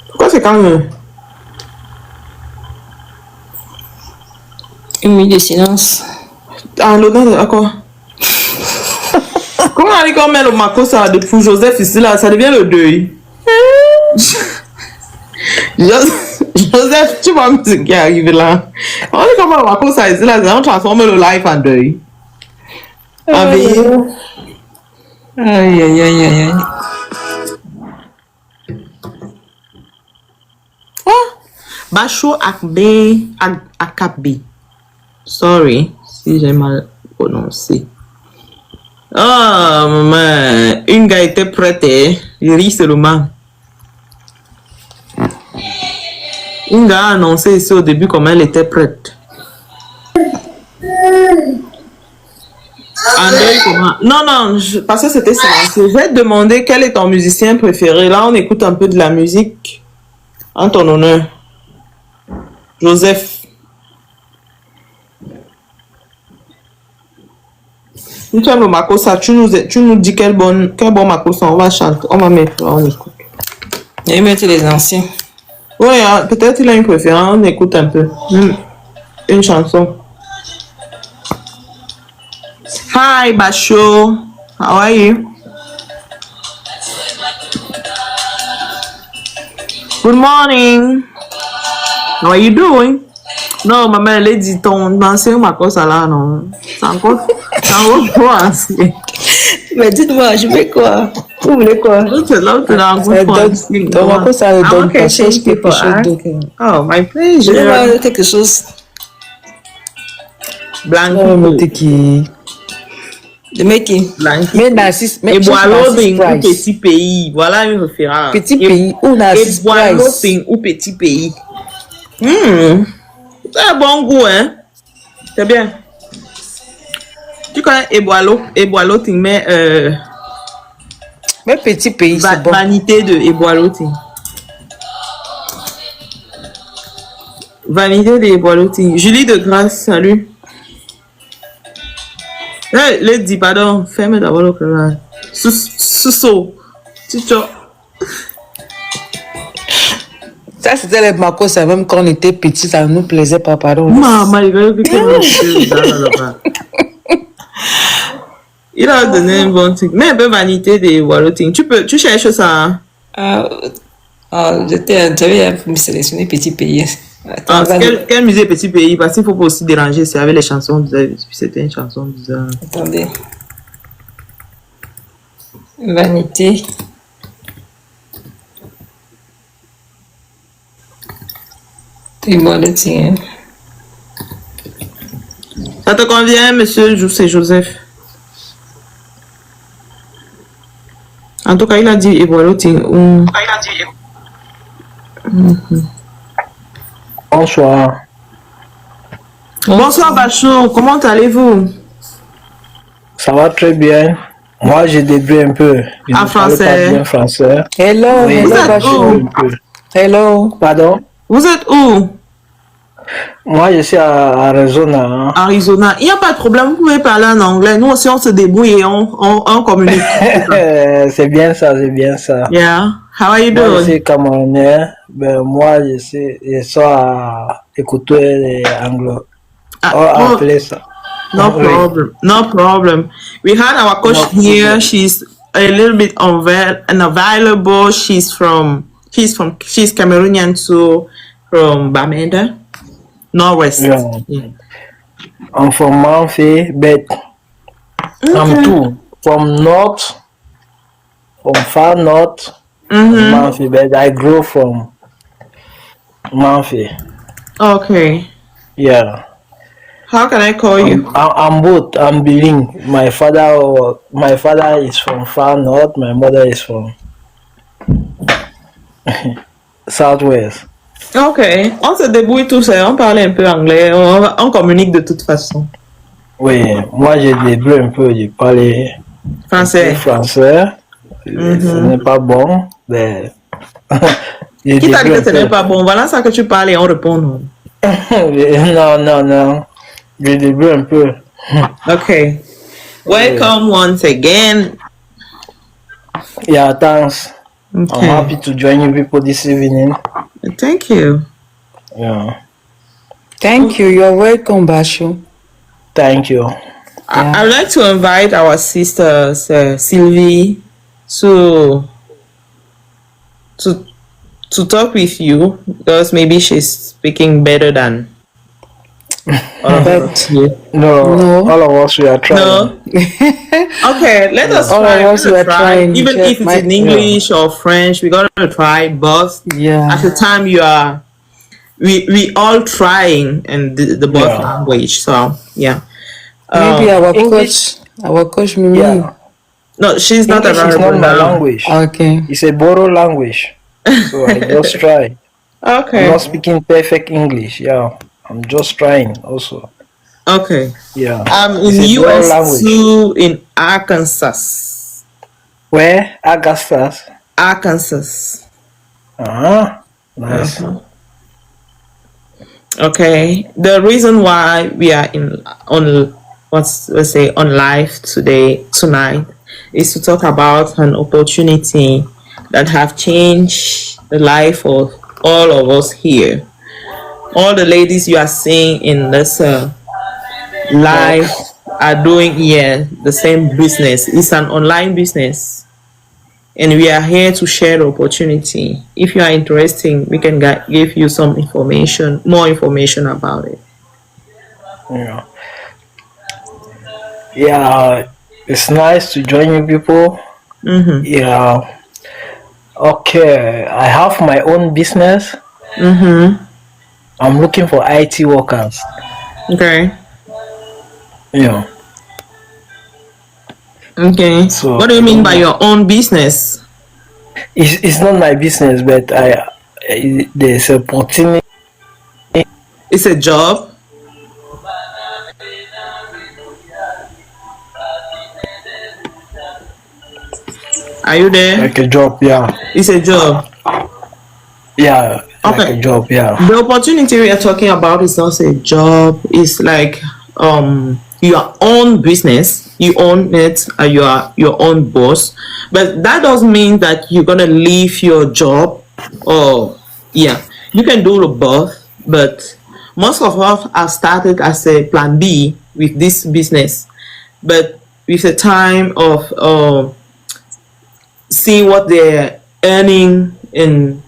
S2: Pourquoi c'est calme?
S5: Une minute de silence.
S2: Ah, l'honneur de quoi? Comment on dit qu'on met le Makossa pour Joseph ici là, ça devient le deuil. Joseph, tu vois ce qui est arrivé là. On dit comment le Makossa ici là, on transforme le live en deuil. En veille.
S5: Aïe, aïe, aïe, aïe, aïe.
S2: Bacho Akabe. Sorry si j'ai mal prononcé. Oh, maman. Une gars était prête. Il rit seulement. Une gars a annoncé ici au début comment elle était prête. Comment? Non, parce que c'était silencieux. Je vais te demander quel est ton musicien préféré. Là, on écoute un peu de la musique en ton honneur. Joseph. Si tu aimes le makossa, tu nous dis quel bon makossa on va chanter. On va mettre, on écoute.
S5: Et mettre les anciens.
S2: Oui, hein, peut-être il a une préférence, on écoute un peu. Une chanson. Hi, Basho. How are you? Good morning. How are you doing? Non, maman, elle a dit ton ancien makossa là, non. C'est encore trop ancien.
S5: Mais dites-moi, je fais quoi? Vous voulez quoi?
S2: Là, tu l'as encore trop ancien.
S5: Ton makossa ne donne pas quelque chose d'autre.
S2: Oh, my
S5: Je
S2: pleasure.
S5: vais voir quelque chose.
S2: Blanco.
S5: De mec qui?
S2: Blanco.
S1: Mais Narcisse, mais
S2: Et Boileau ou
S1: Price.
S2: petit pays. Voilà une référence.
S1: Petit pays ou Narcisse
S2: Et Boileau
S1: Price.
S2: ou petit pays. C'est un bon goût, hein? C'est bien. Tu connais Eboalo, mais
S1: Mais petit pays, c'est bon.
S2: vanité de Eboaloting. Vanité de Eboaloting. Julie de Grâce, salut. Le dit, pardon, ferme d'abord le canal. Sous-saut.
S1: Ça, c'était les makossa, même quand on était petits, ça ne nous plaisait pas, pardon.
S2: Maman, il a donné un bon truc. Mais un peu vanité de Eboaloting. Tu cherches ça, hein?
S5: J'avais me sélectionner petit pays.
S2: Ah, quel musée petit pays? Parce qu'il faut pas aussi déranger, c'est avec les chansons bizarres. C'était une chanson bizarre.
S5: Attendez. Vanité. Et moi, le tien.
S2: Ça te convient, monsieur c'est Joseph? En tout cas, il a dit Eboaloting.
S7: Bonsoir.
S2: Bonsoir, Bachot. Comment allez-vous?
S7: Ça va très bien. Moi, je débrouille un peu. Je
S2: En
S7: ne parle
S2: français.
S7: pas bien français.
S1: Hello,
S7: Oui,
S1: hello,
S2: Vous êtes
S1: Bachou.
S2: où?
S7: un peu.
S1: Hello.
S7: Pardon?
S2: Vous êtes où?
S7: Moi, je suis à Arizona. Hein.
S2: Arizona. Il n'y a pas de problème, vous pouvez parler en anglais. Nous aussi, on se débrouille et on communique.
S7: C'est bien ça, c'est bien ça.
S2: Yeah. How are you
S7: Moi, je
S2: doing?
S7: suis camerounais. Ben, moi, je suis à écouter les anglo.
S2: Ah,
S7: Oh,
S2: oh,
S7: appeler ça.
S2: no
S7: Oui.
S2: problem. No problem. We had our coach
S7: No
S2: here.
S7: problem.
S2: She's a little bit unavailable. She's Cameroonian too, from Bamenda, Northwest.
S7: Yeah.
S2: Yeah.
S7: I'm from Manfi, but I'm too. From north, from far north, Manfi, but I grew from Manfi.
S2: Okay.
S7: Yeah.
S2: How can I call you?
S7: I'm both. I'm bilingual. My father is from far north. My mother is from southwest.
S2: Okay. On se débrouille tous. On parle un peu anglais. On communique de toute façon.
S7: Oui, moi j'ai débrouillé un peu. Je parlais
S2: Français.
S7: français. Ce n'est pas bon, mais je
S2: Qui t'a dit
S7: débrouille
S2: que
S7: un
S2: ce n'est
S7: peu.
S2: pas bon? Voilà ça que tu parles et on répond. Non.
S7: Non. Je débrouille un peu.
S2: Okay. Welcome once again.
S7: Yeah, thanks. I'm
S2: Okay.
S7: happy to join you people this evening.
S2: Thank you.
S7: Yeah,
S1: Thank you. You're welcome, Bachou.
S7: thank you.
S2: I would like to invite our sister Sylvie to talk with you because maybe she's speaking better than all of us here.
S7: No, all of us we are trying.
S2: No. Okay, let us
S1: All
S2: try.
S1: of us
S2: We're
S1: were
S2: gonna try.
S1: trying.
S2: Even
S1: Just
S2: if it's
S1: my-
S2: in English or French, we're gonna try both.
S1: Yeah.
S2: At the time you are, we all trying in the both
S7: Yeah.
S2: language. So yeah.
S1: Maybe our
S7: English-
S1: coach Mimi.
S7: Yeah,
S2: No, she's not
S7: English is
S2: available
S7: not my
S2: now.
S7: language.
S1: Okay.
S7: It's a Boro language, so I just try. I'm
S2: Okay.
S7: not speaking perfect English. Yeah, I'm just trying also.
S2: Okay.
S7: Yeah,
S2: I'm in
S7: It's a Boro
S2: US
S7: language.
S2: too, in Arkansas.
S7: Where? Augustus.
S2: Arkansas.
S7: Nice.
S2: Okay. The reason why we are on live tonight is to talk about an opportunity that have changed the life of all of us here. All the ladies you are seeing in this live are doing the same business. It's an online business, and we are here to share the opportunity. If you are interested, we can give you some more information about it.
S7: Yeah, it's nice to join you people. Yeah. Okay, I have my own business. I'm looking for IT workers.
S2: Okay.
S7: Yeah.
S2: Okay. So what do you mean by your own business?
S7: It's not my business, but there's a opportunity.
S2: It's a job. Are you there?
S7: Like a job, yeah.
S2: It's a job.
S7: Yeah.
S2: Okay.
S7: Like a job, yeah.
S2: The opportunity we are talking about is not a job. It's like your own business. You own it. You are your own boss. But that doesn't mean that you're gonna leave your job. Or you can do both. But most of us have started as a plan B with this business. But with the time of seeing what they're earning and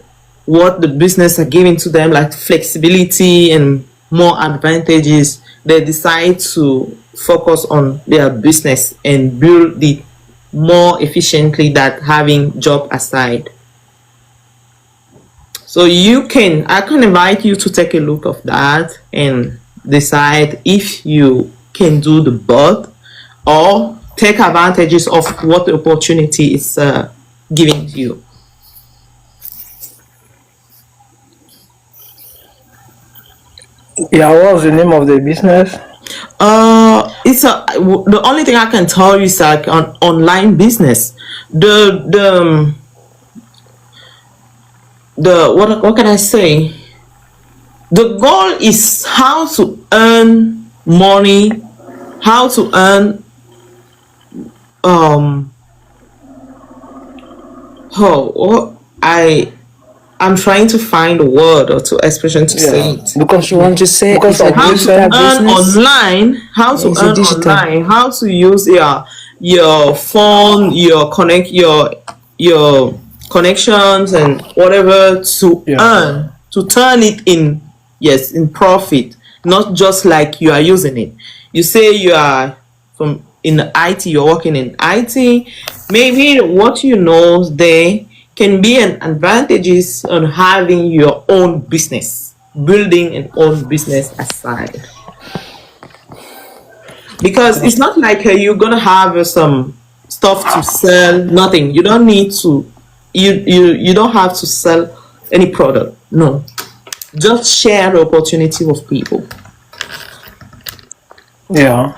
S2: what the business are giving to them, like flexibility and more advantages, they decide to focus on their business and build it more efficiently than having job aside. So I can invite you to take a look of that and decide if you can do the both or take advantages of what the opportunity is giving to you.
S7: Yeah, what was the name of the business?
S2: The only thing I can tell you is like an online business. What can I say? The goal is how to earn money, how to earn I'm trying to find a word or to expression to say it.
S3: Because you want to say
S2: how to earn online, how to use your phone, your connections and whatever to earn, to turn it in profit, not just like you are using it. You say you are in IT, you're working in IT, maybe what you know there can be an advantages on having your own business, building an own business aside. Because it's not like you're gonna have some stuff to sell, nothing. You don't need to, you don't have to sell any product. No, just share the opportunity with people.
S7: Yeah.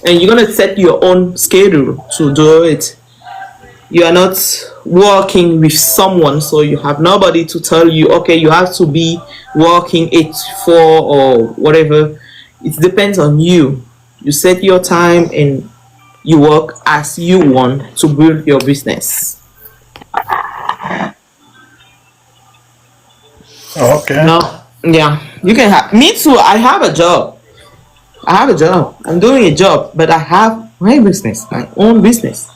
S2: And you're gonna set your own schedule to do it. You are not working with someone, so you have nobody to tell you, okay, you have to be working 8 to 4 or whatever. It depends on you. You set your time and you work as you want to build your business.
S7: Okay.
S2: No, you can have. Me too. I have a job. I'm doing a job, but I have my business, my own business.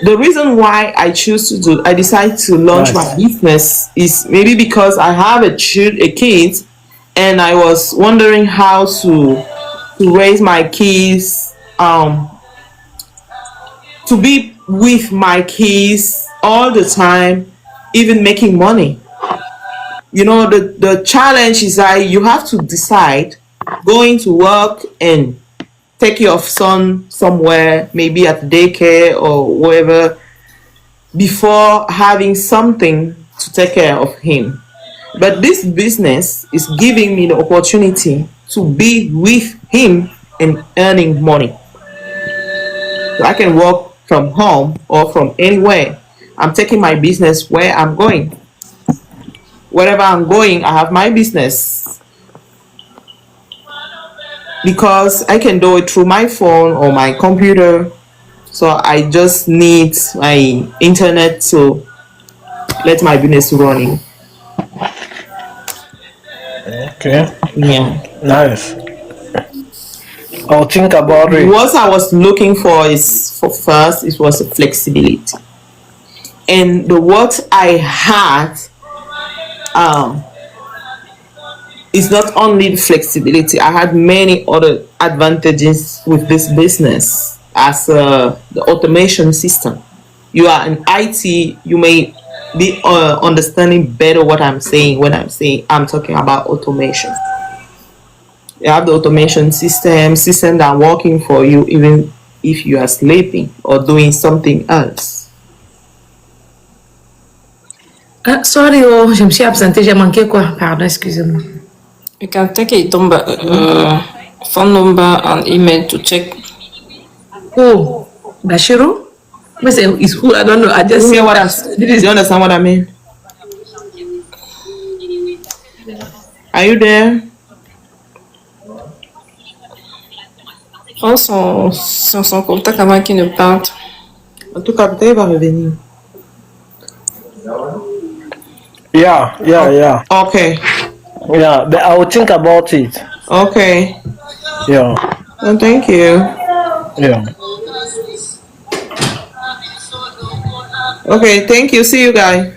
S2: The reason why I decide to launch my business is maybe because I have a kid, and I was wondering how to raise my kids, to be with my kids all the time, even making money. You know, the challenge is that you have to decide going to work and take your son somewhere, maybe at daycare or wherever, before having something to take care of him. But this business is giving me the opportunity to be with him and earning money. So I can work from home or from anywhere. I'm taking my business where I'm going. wherever I'm going, I have my business. Because I can do it through my phone or my computer. So I just need my internet to let my business running.
S7: Okay.
S2: Yeah.
S7: Nice. I'll think about it.
S2: What I was looking for first, it was flexibility. And what I had is not only the flexibility. I had many other advantages with this business as the automation system. You are in IT, you may be understanding better what I'm saying when I'm talking about automation. You have the automation system that are working for you even if you are sleeping or doing something else.
S1: Sorry, oh, je me suis absentée, j'ai manqué quoi? Pardon, excusez-moi.
S5: You can take a phone number and email to check.
S1: Oh, Bashiru? It's who? I don't know. I just say what I'm saying.
S2: Do you understand what I mean? Are you there?
S5: Prends son contact avant qu'il ne parte.
S2: En tout cas, peut-être il va revenir.
S7: Yeah.
S2: Okay.
S7: Yeah, but I will think about it.
S2: Okay.
S7: Yeah.
S2: Well, thank you.
S7: Yeah.
S2: Okay, thank you. See you guys.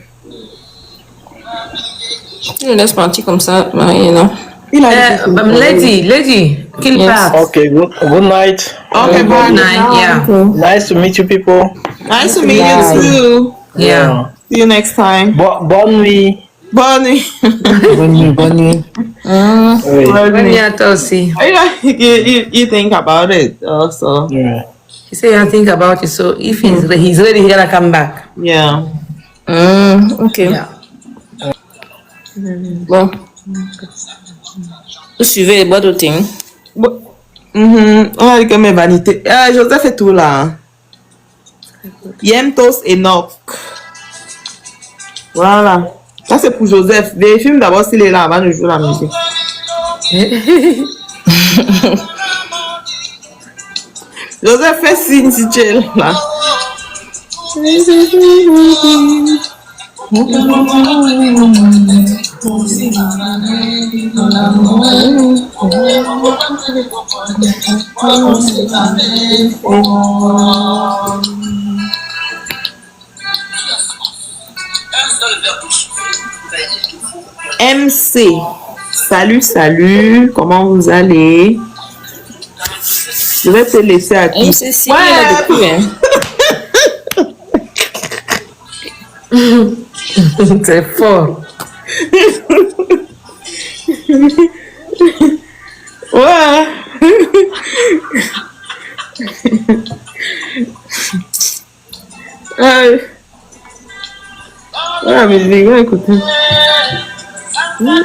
S5: Tu le laisses partir comme ça, Marie, non?
S1: Lady, qu'il parte.
S7: Okay, good night.
S2: Okay, bye.
S1: Good night, yeah.
S7: Nice to meet you people.
S2: Nice to meet you too.
S1: Yeah.
S2: See you next time.
S7: Bonne nuit.
S2: Bonne nuit.
S3: Bonne nuit.
S7: Oui.
S1: Bonne nuit à toi aussi.
S2: You think about it also.
S7: Yeah.
S1: He said you think about it, so if he's ready, he's gonna come back.
S2: Yeah.
S5: Ok.
S1: Yeah.
S5: Bon. Vous suivez les boîtes de thé.
S2: On a dit que mes vanités. Joseph est tout là. Yemtos Enoch. Voilà. Ça c'est pour Joseph. Vérifie d'abord s'il est là avant de jouer la musique. Joseph fait signe si tu es là. MC, salut, comment vous allez? Je vais te laisser à qui?
S5: MC, si, il a depuis, hein.
S1: C'est fort.
S2: Ouais. Voilà, mais je vais écouter. Non,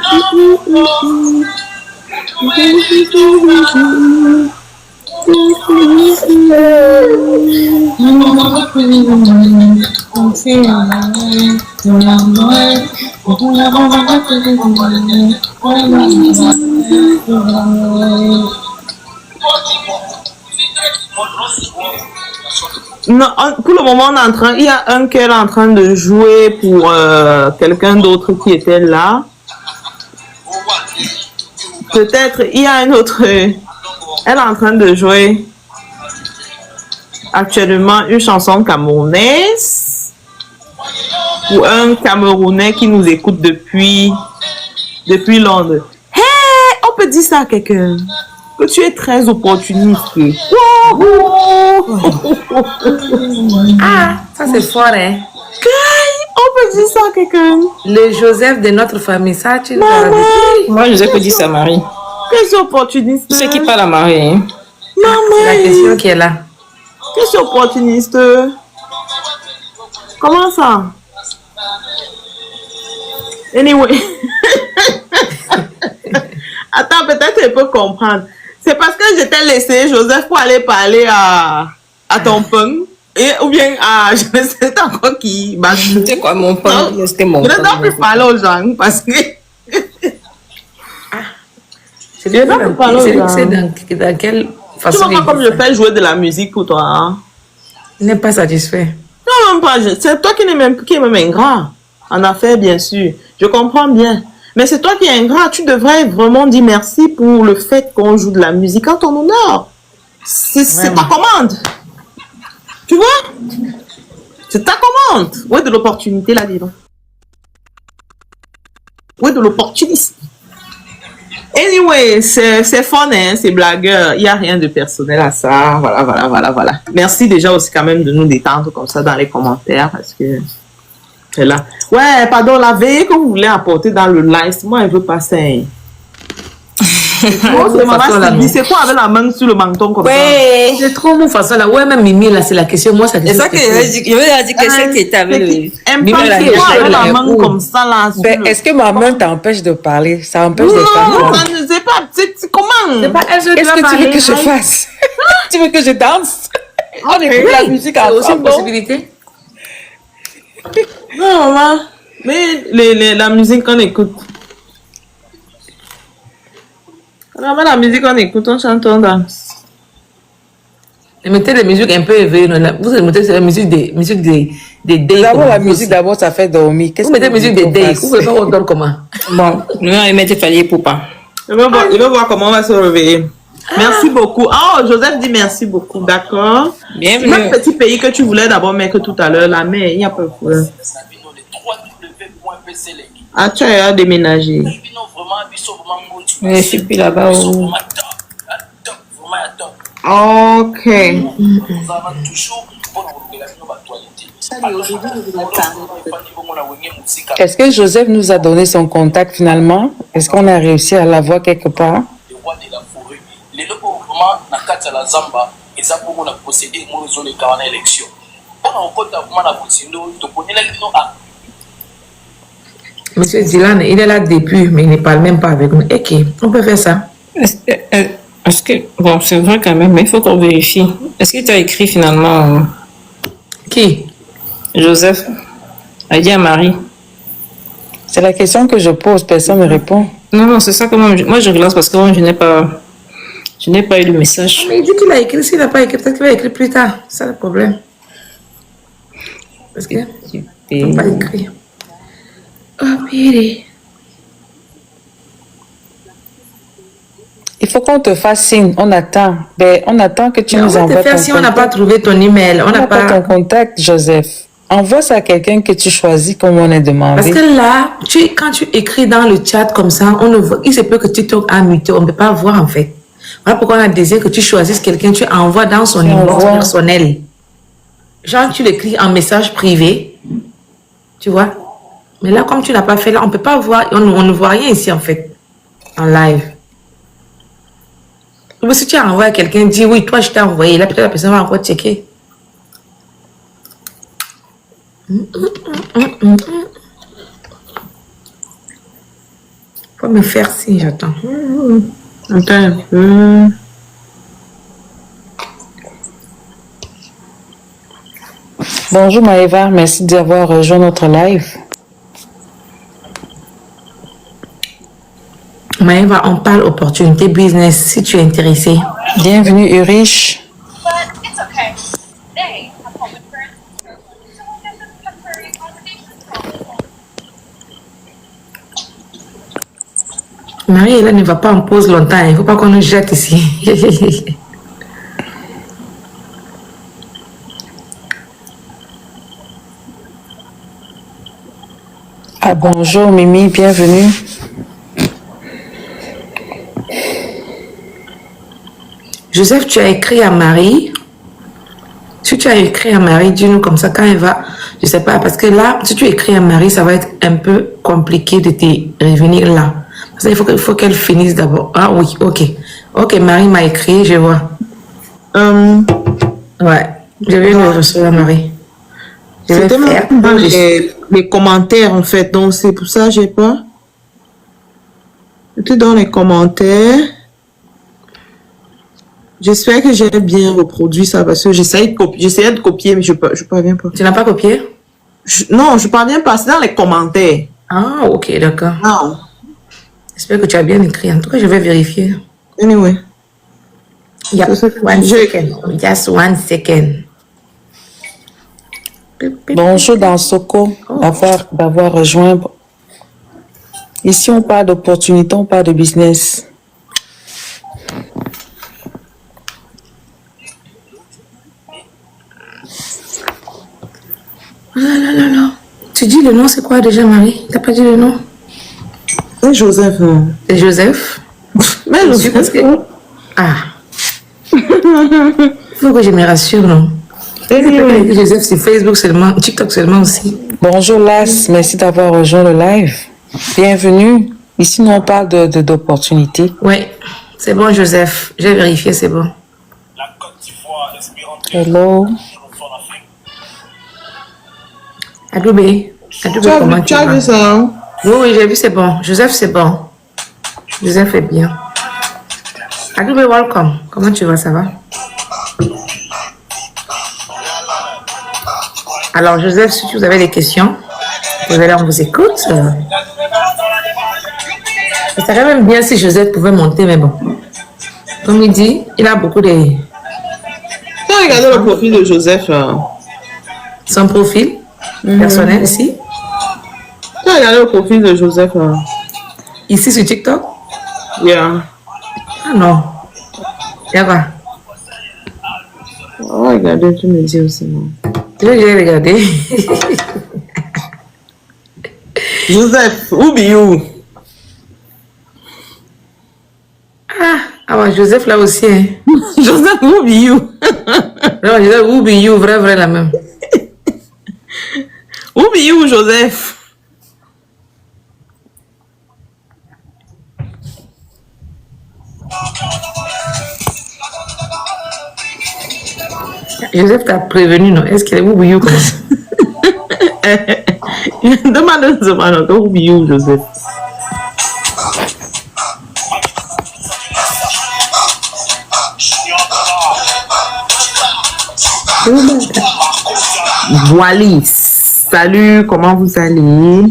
S2: pour le moment, il y a un qui est en train de jouer pour quelqu'un d'autre qui était là. Peut-être il y a un autre. Elle est en train de jouer actuellement une chanson camerounaise pour un Camerounais qui nous écoute depuis Londres. Hey, on peut dire ça à quelqu'un que tu es très opportuniste.
S1: Ah, ça c'est fort, hein.
S2: On peut dire ça à quelqu'un.
S1: Le Joseph de notre famille, ça tu
S5: Moi, je sais que dit ça, Marie.
S2: Qu'est-ce opportuniste?
S5: Tu sais qui parle à Marie, hein?
S1: C'est la question qui est là.
S2: Qu'est-ce opportuniste? Comment ça? Anyway. Attends, peut-être tu peux comprendre. C'est parce que je t'ai laissé, Joseph, pour aller parler à ton punk. ou bien, je ne sais pas encore qui.
S5: C'était quoi mon point? C'était mon
S2: point. Je ne dois plus parler aux gens parce que.
S1: C'est dans quelle façon.
S2: Tu vois comme je fais jouer de la musique pour toi. Hein?
S1: Tu n'es pas satisfait.
S2: Non, même pas. C'est toi qui es même ingrat. En affaires, bien sûr. Je comprends bien. Mais c'est toi qui es ingrat. Tu devrais vraiment dire merci pour le fait qu'on joue de la musique en ton honneur. C'est ta commande. Tu vois? C'est ta commande. Ouais, de l'opportunité là-dedans. Ouais, de l'opportunisme. Anyway, c'est fun, hein, c'est blagueur. Il n'y a rien de personnel à ça. Voilà. Merci déjà aussi quand même de nous détendre comme ça dans les commentaires parce que c'est là. Ouais, pardon, la veille que vous voulez apporter dans le live, moi, je veux passer. C'est quoi avec la main sur le menton comme ça?
S1: C'est trop mon façon là. Ouais, même Mimi, là, c'est la question. Moi, ça.
S5: C'est ça que je veux dire que c'est qui est avec le.
S2: Mimi, avec la main comme ça là.
S8: Est-ce que ma main t'empêche de parler? Ça empêche de parler?
S2: Non, je ne sais pas. Comment?
S8: Qu'est-ce que tu veux que je fasse? Tu veux que je danse? On écoute la musique à fond.
S1: C'est aussi une possibilité.
S2: Non, maman. Mais la musique qu'on écoute. Vraiment, la musique qu'on écoute, on chante, on danse.
S1: Et mettez des musiques un peu éveillées. Vous mettez la musique des days.
S8: D'abord, la musique, d'abord, ça fait dormir.
S1: Vous mettez la musique des days. Vous voulez pas on dort comment?
S5: Bon, nous allons mettre Falier Poupa.
S2: Je vais voir comment on va se réveiller. Merci beaucoup. Oh, Joseph dit merci beaucoup, d'accord.
S5: Bienvenue.
S2: Même petit pays que tu voulais d'abord mettre tout à l'heure, la mer, il n'y a pas de problème. Ah, tu as déménagé.
S5: Je suis plus là-bas.
S2: Ok.
S8: Est-ce que Joseph nous a donné son contact finalement? Est-ce qu'on a réussi à l'avoir quelque part?
S1: Monsieur Dylan, il est là depuis, mais il ne parle même pas avec nous. Ok, on peut faire ça.
S5: Est-ce que bon, c'est vrai quand même, mais il faut qu'on vérifie. Est-ce que tu as écrit finalement
S1: Qui?
S5: Joseph a dit à Marie.
S8: C'est la question que je pose, personne ne répond.
S5: Non, c'est ça que moi je relance parce que moi, je n'ai pas eu le message.
S1: Mais il dit qu'il a écrit, s'il n'a pas écrit, peut-être qu'il va écrire plus tard. C'est ça le problème. Parce qu'il n'a pas écrit. Oh, pire.
S8: Il faut qu'on te fasse signe, on attend. Ben, on attend que tu nous envoies ton contact.
S1: Si on n'a pas trouvé ton email, on n'a pas
S8: ton contact, Joseph. Envoie ça à quelqu'un que tu choisis comme on est demandé.
S1: Parce que là, quand tu écris dans le chat comme ça, on ne voit, il se peut que TikTok a muté, on ne peut pas voir en fait. Voilà pourquoi on a désiré que tu choisisses quelqu'un, tu envoies dans son inbox personnel. Genre, tu l'écris en message privé, tu vois. Mais là, comme tu n'as pas fait, là, on ne peut pas voir, on ne voit rien ici en fait, en live. Donc, si tu as envoyé à quelqu'un, dis oui, toi je t'ai envoyé, là peut-être la personne va encore checker. Faut me faire signe, j'attends.
S2: Attends.
S8: Bonjour Maëva, merci d'avoir rejoint notre live.
S1: Maëva, on parle opportunité business si tu es intéressé.
S8: Bienvenue Urich.
S1: Marie, elle ne va pas en pause longtemps. Il ne faut pas qu'on nous jette ici.
S8: Ah bonjour Mimi, bienvenue.
S1: Joseph, tu as écrit à Marie. Si tu as écrit à Marie, dis-nous comme ça quand elle va. Je ne sais pas, parce que là, si tu écris à Marie, ça va être un peu compliqué de te revenir là. Parce qu'il faut qu'elle finisse d'abord. Ah oui, ok. Ok, Marie m'a écrit, je vois. Ouais, je vais le recevoir, Marie.
S2: C'était dans les commentaires, en fait. Donc, c'est pour ça que j'ai pas. C'était dans les commentaires. J'espère que j'ai bien reproduit ça parce que j'essayais de copier, mais je parviens pas.
S1: Tu n'as pas copié?
S2: Non, je parviens pas. C'est dans les commentaires.
S1: Ah, ok, d'accord.
S2: Non.
S1: J'espère que tu as bien écrit. En tout cas, je vais vérifier.
S2: Anyway.
S1: Yep. 1 second. Just 1 second.
S8: Bonjour Dansoko, d'avoir rejoint. Ici, on parle d'opportunités, on parle de business.
S1: Non. Tu dis le nom, c'est quoi déjà, Marie? T'as pas dit le nom?
S2: C'est Joseph.
S1: C'est Joseph?
S2: Mais
S1: je pense que... Ah. Il faut que je me rassure, non?
S2: Anyway.
S1: Joseph, c'est Facebook seulement, TikTok seulement aussi.
S8: Bonjour Las, merci d'avoir rejoint le live. Bienvenue. Ici, nous on parle d'opportunités.
S1: Oui, c'est bon Joseph. J'ai vérifié, c'est bon.
S8: Hello.
S1: Adoubé. Comment
S2: tu as vu ça? Hein?
S1: Oui, j'ai vu, c'est bon. Joseph, c'est bon. Joseph est bien. Adoubé, welcome. Comment tu vas, ça va? Alors, Joseph, si vous avez des questions, on vous écoute. Ça serait même bien si Joseph pouvait monter, mais bon. Comme il dit, il a beaucoup de...
S2: Tu as regardé le profil de Joseph là?
S1: Son profil personnel ici?
S2: Tu as regardé le profil de Joseph là?
S1: Ici sur TikTok?
S2: Yeah.
S1: Ah non. Y'a quoi?
S2: Oh, regardez, tu me dis aussi, non?
S1: Tu veux que j'ai regardé?
S2: Joseph, who be you?
S1: Ah ouais, Joseph là aussi. Hein.
S2: Joseph, who be you?
S1: Non, Joseph, who be you? Vrai, la même.
S2: Who be you, Joseph?
S1: Joseph t'a prévenu, non? Est-ce qu'il est who be you comme ça?
S2: Demande, who be you, Joseph? Voilà. Salut, comment vous allez?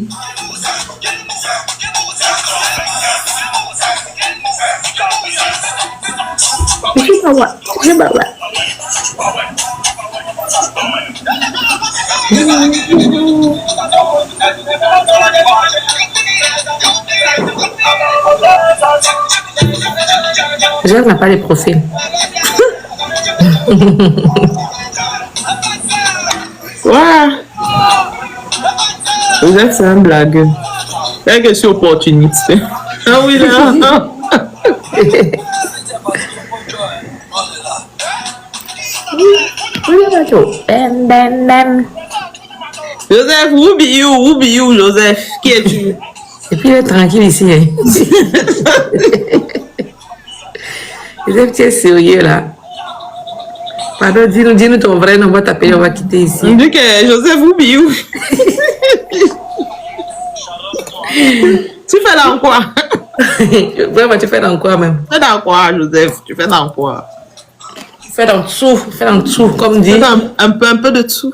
S1: Joseph n'a pas de profil.
S2: Ouais. Joseph, c'est un blague. C'est que c'est opportuniste. Ah oui, là. Joseph, who be you, Joseph? Qui es-tu?
S1: Et puis il est tranquille ici. Hein. Joseph, tu es sérieux là. Pardon, dis-nous ton vrai nom, on va t'appeler, on va quitter ici.
S2: On dit que Joseph, who be you? Tu fais dans quoi?
S1: Vraiment, tu fais dans quoi même?
S2: Tu fais dans quoi, Joseph? Tu fais dans quoi?
S1: Fais dans tout, comme dit.
S2: Un peu de tout.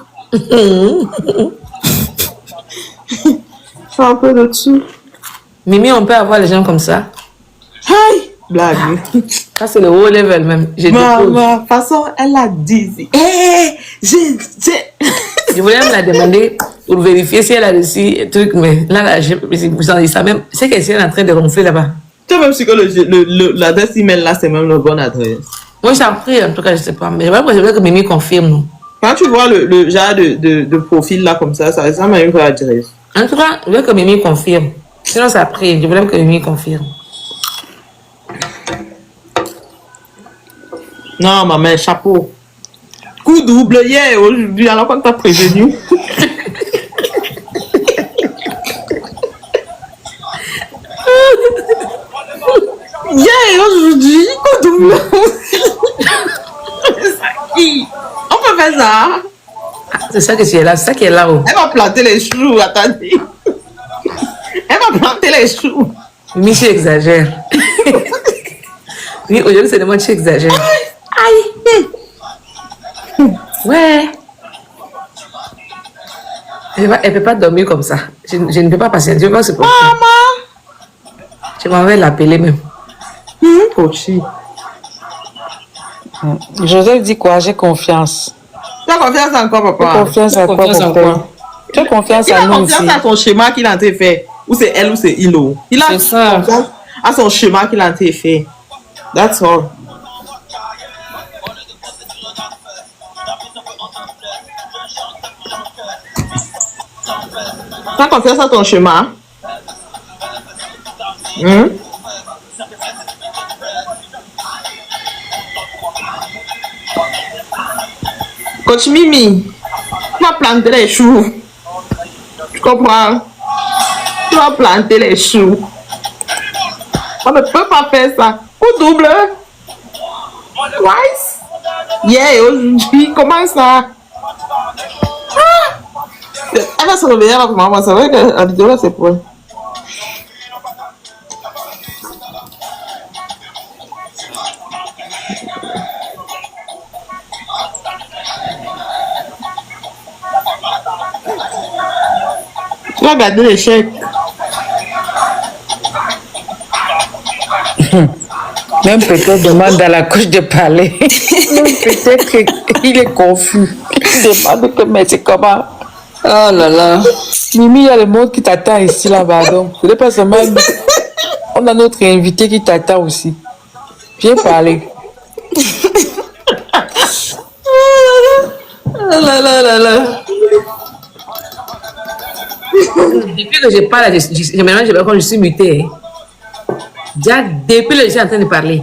S2: Un peu de tout.
S1: Mimi, on peut avoir les gens comme ça?
S2: Hey! Blague.
S1: Ça, c'est le haut level même.
S2: De toute façon, elle a dit.
S1: Je voulais même la demander pour vérifier si elle a reçu un truc, mais là vous en dites ça même. C'est qu'elle est en train de ronfler là-bas.
S2: Tu sais même si l'adresse email là, c'est même la bonne adresse.
S1: Moi, j'ai appris, en tout cas, je sais pas. Mais je voudrais que Mimi confirme, non?
S2: Quand tu vois le genre de profil là comme ça ressemble à une vraie adresse.
S1: En tout cas, je veux que Mimi confirme. Sinon, ça a pris. Je voulais que Mimi confirme.
S2: Non, maman, chapeau. Coup double hier, aujourd'hui, alors qu'on t'a prévenu. Hier, aujourd'hui, coup double. On peut faire ça.
S1: C'est ça que tu es là, c'est ça qui est là-haut.
S2: Elle va planter les choux, attendez. Elle va planter les choux.
S1: Mimi, tu exagères. Oui, aujourd'hui, c'est de moi que tu exagères. Aïe. Ouais. Elle peut pas dormir comme ça. Je ne peux pas passer. Je ne peux pas supporter. Maman. Je m'en vais l'appeler même.
S2: Cochi.
S8: Joseph dit quoi? J'ai confiance.
S2: Tu as confiance en quoi, papa?
S8: Tu as confiance en quoi, papa? Tu as confiance
S2: Il a
S8: en nous
S2: confiance
S8: aussi.
S2: à son schéma qu'il a été fait. Ou c'est elle ou c'est il. Il a confiance à son schéma qu'il a été fait. That's all. Tu as confiance à ton schéma? Coach Mimi, tu vas planter les choux. Tu comprends? Tu vas planter les choux. On ne peut pas faire ça. Ou double. Twice. Yeah, aujourd'hui, comment ça? Elle va se réveiller avec maman. C'est vrai que la vidéo là, c'est pour elle. Tu vas garder l'échec.
S8: Même peut-être demande à la couche de parler. Même peut-être qu'il est confus. Il demande que mais c'est comment.
S5: Oh là là.
S8: Mimi, il y a le monde qui t'attend ici là-bas. Donc, ce n'est pas seulement. On a notre invité qui t'attend aussi. Viens parler.
S5: Oh là là là là.
S1: Depuis que je parle, je suis mutée. Déjà, depuis que je suis en train de parler.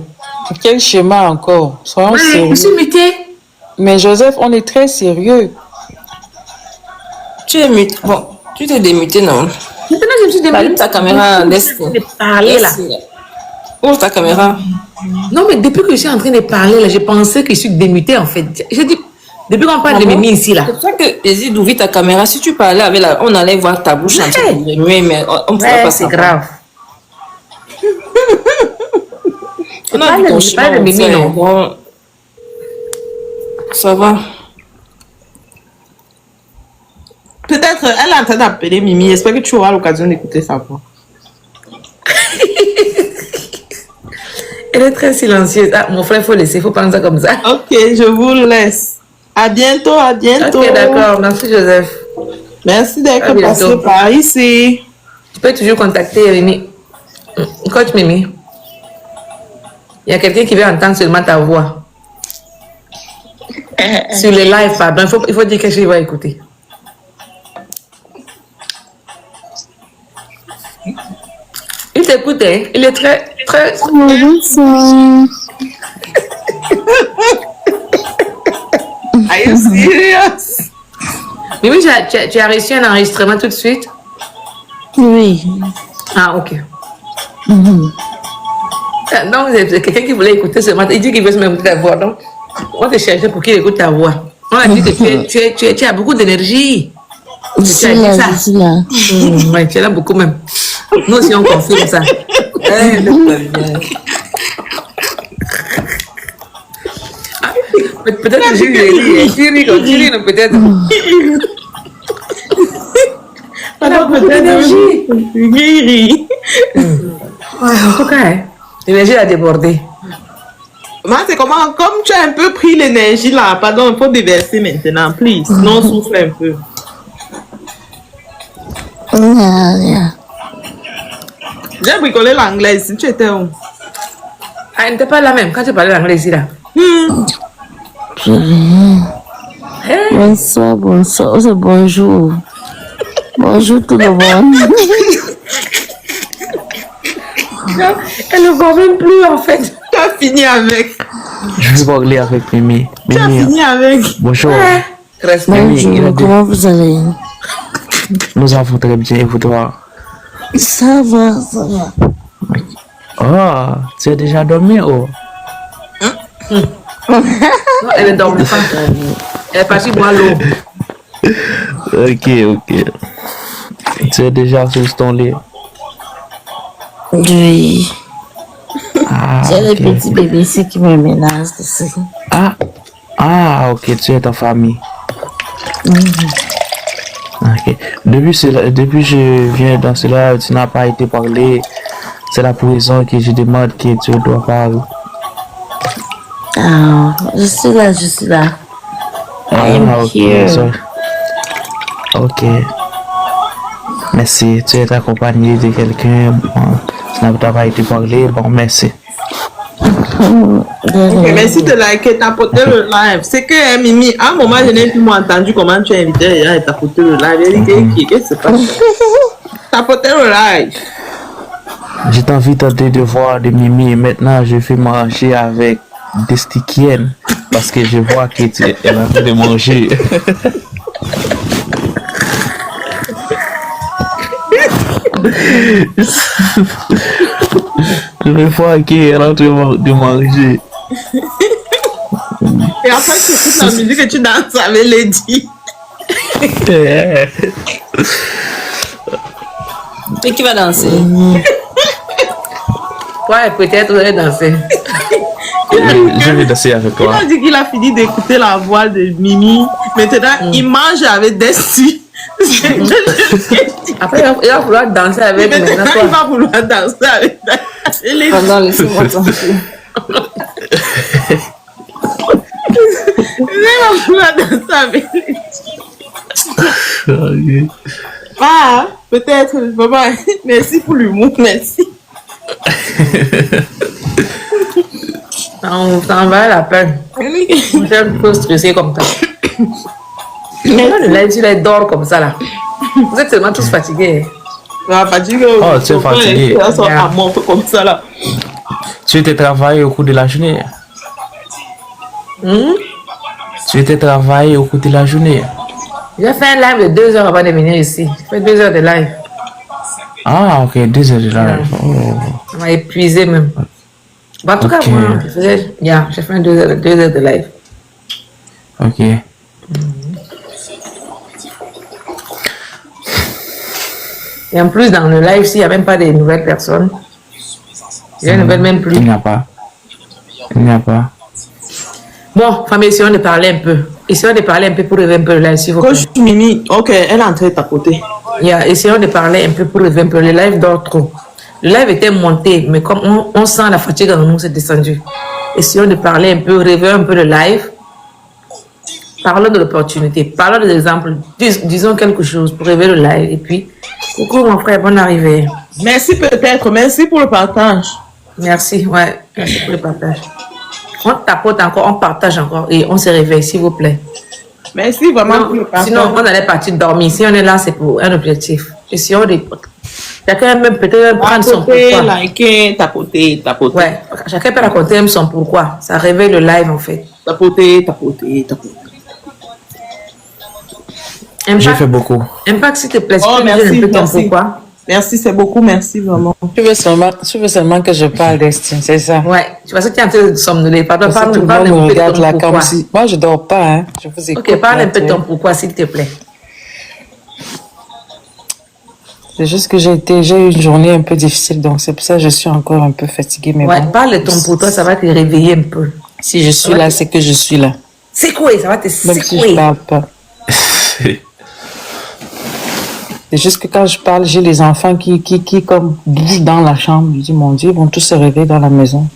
S8: Quel schéma encore? Soyons sérieux.
S1: Je suis mutée.
S8: Mais Joseph, on est très sérieux.
S5: Tu es muté. Bon, tu t'es démuté, non?
S1: Maintenant, je me suis démutée.
S5: Allume ta caméra, laisse
S1: parler là.
S5: Ouvre ta caméra.
S1: Non, mais depuis que je suis en train de parler là, je pensais que je suis démutée en fait. Je dis, depuis qu'on parle de Mimi ici là.
S5: C'est pour ça que j'ai dit d'ouvrir ta caméra. Si tu parlais avec la... On allait voir ta bouche en train de remuer, mais on ne pourrait pas
S1: c'est
S5: savoir.
S1: grave.
S5: On a vu ton chemin,
S1: de Mimi, non.
S5: Bon, ça va.
S2: Peut-être elle est en train d'appeler Mimi. J'espère que tu auras l'occasion d'écouter sa voix.
S1: Elle est très silencieuse. Ah, mon frère, il faut laisser, il faut prendre ça comme ça.
S2: Ok, je vous laisse. À bientôt, à bientôt.
S1: Ok, d'accord. Merci, Joseph.
S2: Merci d'être passé par ici.
S1: Tu peux toujours contacter Mimi. Coach Mimi. Il y a quelqu'un qui veut entendre seulement ta voix. Sur les lives, pardon. Il faut dire quelque chose qu'il va écouter. Il t'écoute, hein? Il est très, très...
S2: Are you serious?
S1: Mais oui, tu as reçu un enregistrement tout de suite?
S4: Oui.
S1: Ah, ok. Donc, c'est quelqu'un qui voulait écouter ce matin. Il dit qu'il veut même écouter ta voix. Donc, on te cherchait pour qu'il écoute ta voix. On a dit que tu as beaucoup d'énergie.
S4: Je suis là, je suis là.
S1: Ouais, tu en as beaucoup même. Nous aussi, on confirme ça. Peut-être que j'ai ri. Tu ris, non, peut-être.
S2: Alors, peut-être Guéri.
S1: En tout cas, l'énergie a débordé.
S2: Moi, c'est comment, comme tu as un peu pris l'énergie là, pardon, il faut déverser maintenant, please. Non, souffle un peu. J'ai bricolé l'anglais si tu étais où?
S1: Ah, elle n'était pas là même quand tu parlais l'anglais ici là.
S4: Bonsoir, bonsoir. Oh, c'est bonjour. Bonjour tout le monde.
S1: Elle ne voit même plus en fait.
S2: Tu as fini avec.
S3: Je vais parler avec Mimi.
S2: Tu as fini avec.
S3: Bonjour.
S4: Bonjour, comment vous allez?
S3: Nous avons très bien, et vous toi?
S4: Ça va, ça va.
S3: Oh, tu as déjà dormi, oh?
S1: Non, elle ne dort pas. Elle est partie boire l'eau.
S3: Ok. Tu es déjà sur ton lit?
S4: Oui. J'ai les petits bébés ici qui me menacent aussi.
S3: Ok, tu es ta famille. Ok. Depuis que je viens dans cela, tu n'as pas été parlé. C'est la raison que je demande que tu dois parler.
S4: Je suis là. I am here.
S3: So, ok. Merci. Tu es accompagné de quelqu'un. Bon, tu n'as pas été parlé. Bon, merci.
S2: Okay, merci de liker, tapoter le live. C'est que Mimi, à un moment, je n'ai plus entendu comment tu as invité les gens à tapoter le live. Qu'est-ce qui se passe? Tapoter le live.
S3: J'ai envie de voir de Mimi et maintenant je fais manger avec des stickiennes parce que je vois qu'elle a envie de manger. Je vais voir qu'elle a envie de manger.
S2: Et après, tu écoutes la musique et tu danses avec Lady.
S5: Et qui va danser?
S1: Ouais, peut-être vous allez danser.
S3: Je vais danser avec toi.
S2: Il a dit qu'il a fini d'écouter la voix de Mimi. Maintenant, il mange avec Desti.
S1: Après, il va vouloir danser avec
S2: maintenant,
S1: toi.
S2: il va vouloir danser avec les...
S5: Pendant laissez-moi tranquille.
S2: Il va vouloir danser avec les... Ah, peut-être. Bye-bye. Merci pour l'humour. Merci.
S1: Ça en va la peine. Je suis un peu stressée comme ça. Le live, tu les dors comme ça là. Vous êtes tellement tous fatigués.
S2: Fatigué.
S3: Oh, tu es fatigué.
S2: À mort comme ça là.
S3: Tu étais travaillé au cours de la journée. Tu étais travaillé au cours de la journée.
S1: J'ai fait un live de 2 heures avant de venir ici. J'ai fait 2 heures de live.
S3: Ah, ok, 2 heures de live. Oh.
S1: Ça m'a épuisé même. Bon, en tout cas, moi, j'ai fait 2 heures de live.
S3: Ok.
S1: Et en plus, dans le live, s'il n'y a même pas de nouvelles personnes, il ne veulent même plus.
S3: Il n'y a pas.
S1: Bon, famille, essayons de parler un peu. Essayons de parler un peu pour rêver un peu le live, s'il vous plaît.
S2: Coach Mimi, ok, elle est en train de tapoter.
S1: Essayons de parler un peu pour rêver un peu. Le live dort trop. Le live était monté, mais comme on sent la fatigue en nous, c'est descendu. Essayons de parler un peu, rêver un peu le live. Parlons de l'opportunité, parlons des exemples. Disons quelque chose pour rêver le live. Et puis, coucou mon frère, bonne arrivée.
S2: Merci peut-être, merci pour le partage.
S1: Merci, ouais, merci pour le partage. On tapote encore, on partage encore et on se réveille, s'il vous plaît.
S2: Merci vraiment pour le partage.
S1: Sinon, on allait partir dormir. Si on est là, c'est pour un objectif. Et si on est... Chacun même peut-être prendre son pourquoi.
S2: Liker, tapoter.
S1: Ouais, chacun peut raconter même son pourquoi. Ça réveille le live en fait.
S2: Tapoter.
S3: J'ai fait beaucoup.
S1: Impact, s'il te plaît,
S2: merci,
S1: pourquoi.
S2: Merci, c'est beaucoup, merci vraiment.
S8: Tu veux seulement que je parle d'estime, c'est ça?
S1: Ouais, tu vois, tu es en train de somnoler.
S8: Tout le monde me regarde là comme si... Moi, je dors pas, hein. Je vous écoute.
S1: Ok, parle un peu de ton pourquoi, s'il te plaît.
S8: C'est juste que j'ai eu une journée un peu difficile, donc c'est pour ça que je suis encore un peu fatiguée. Mais
S1: ouais,
S8: bon.
S1: Parle de ton pourquoi, ça va te réveiller un peu.
S8: Si je suis là, c'est que je suis là.
S1: Secouer, ça va te secouer.
S8: Même si je parle pas. C'est juste que quand je parle, j'ai les enfants qui comme bougent dans la chambre. Je dis, mon Dieu, ils vont tous se réveiller dans la maison.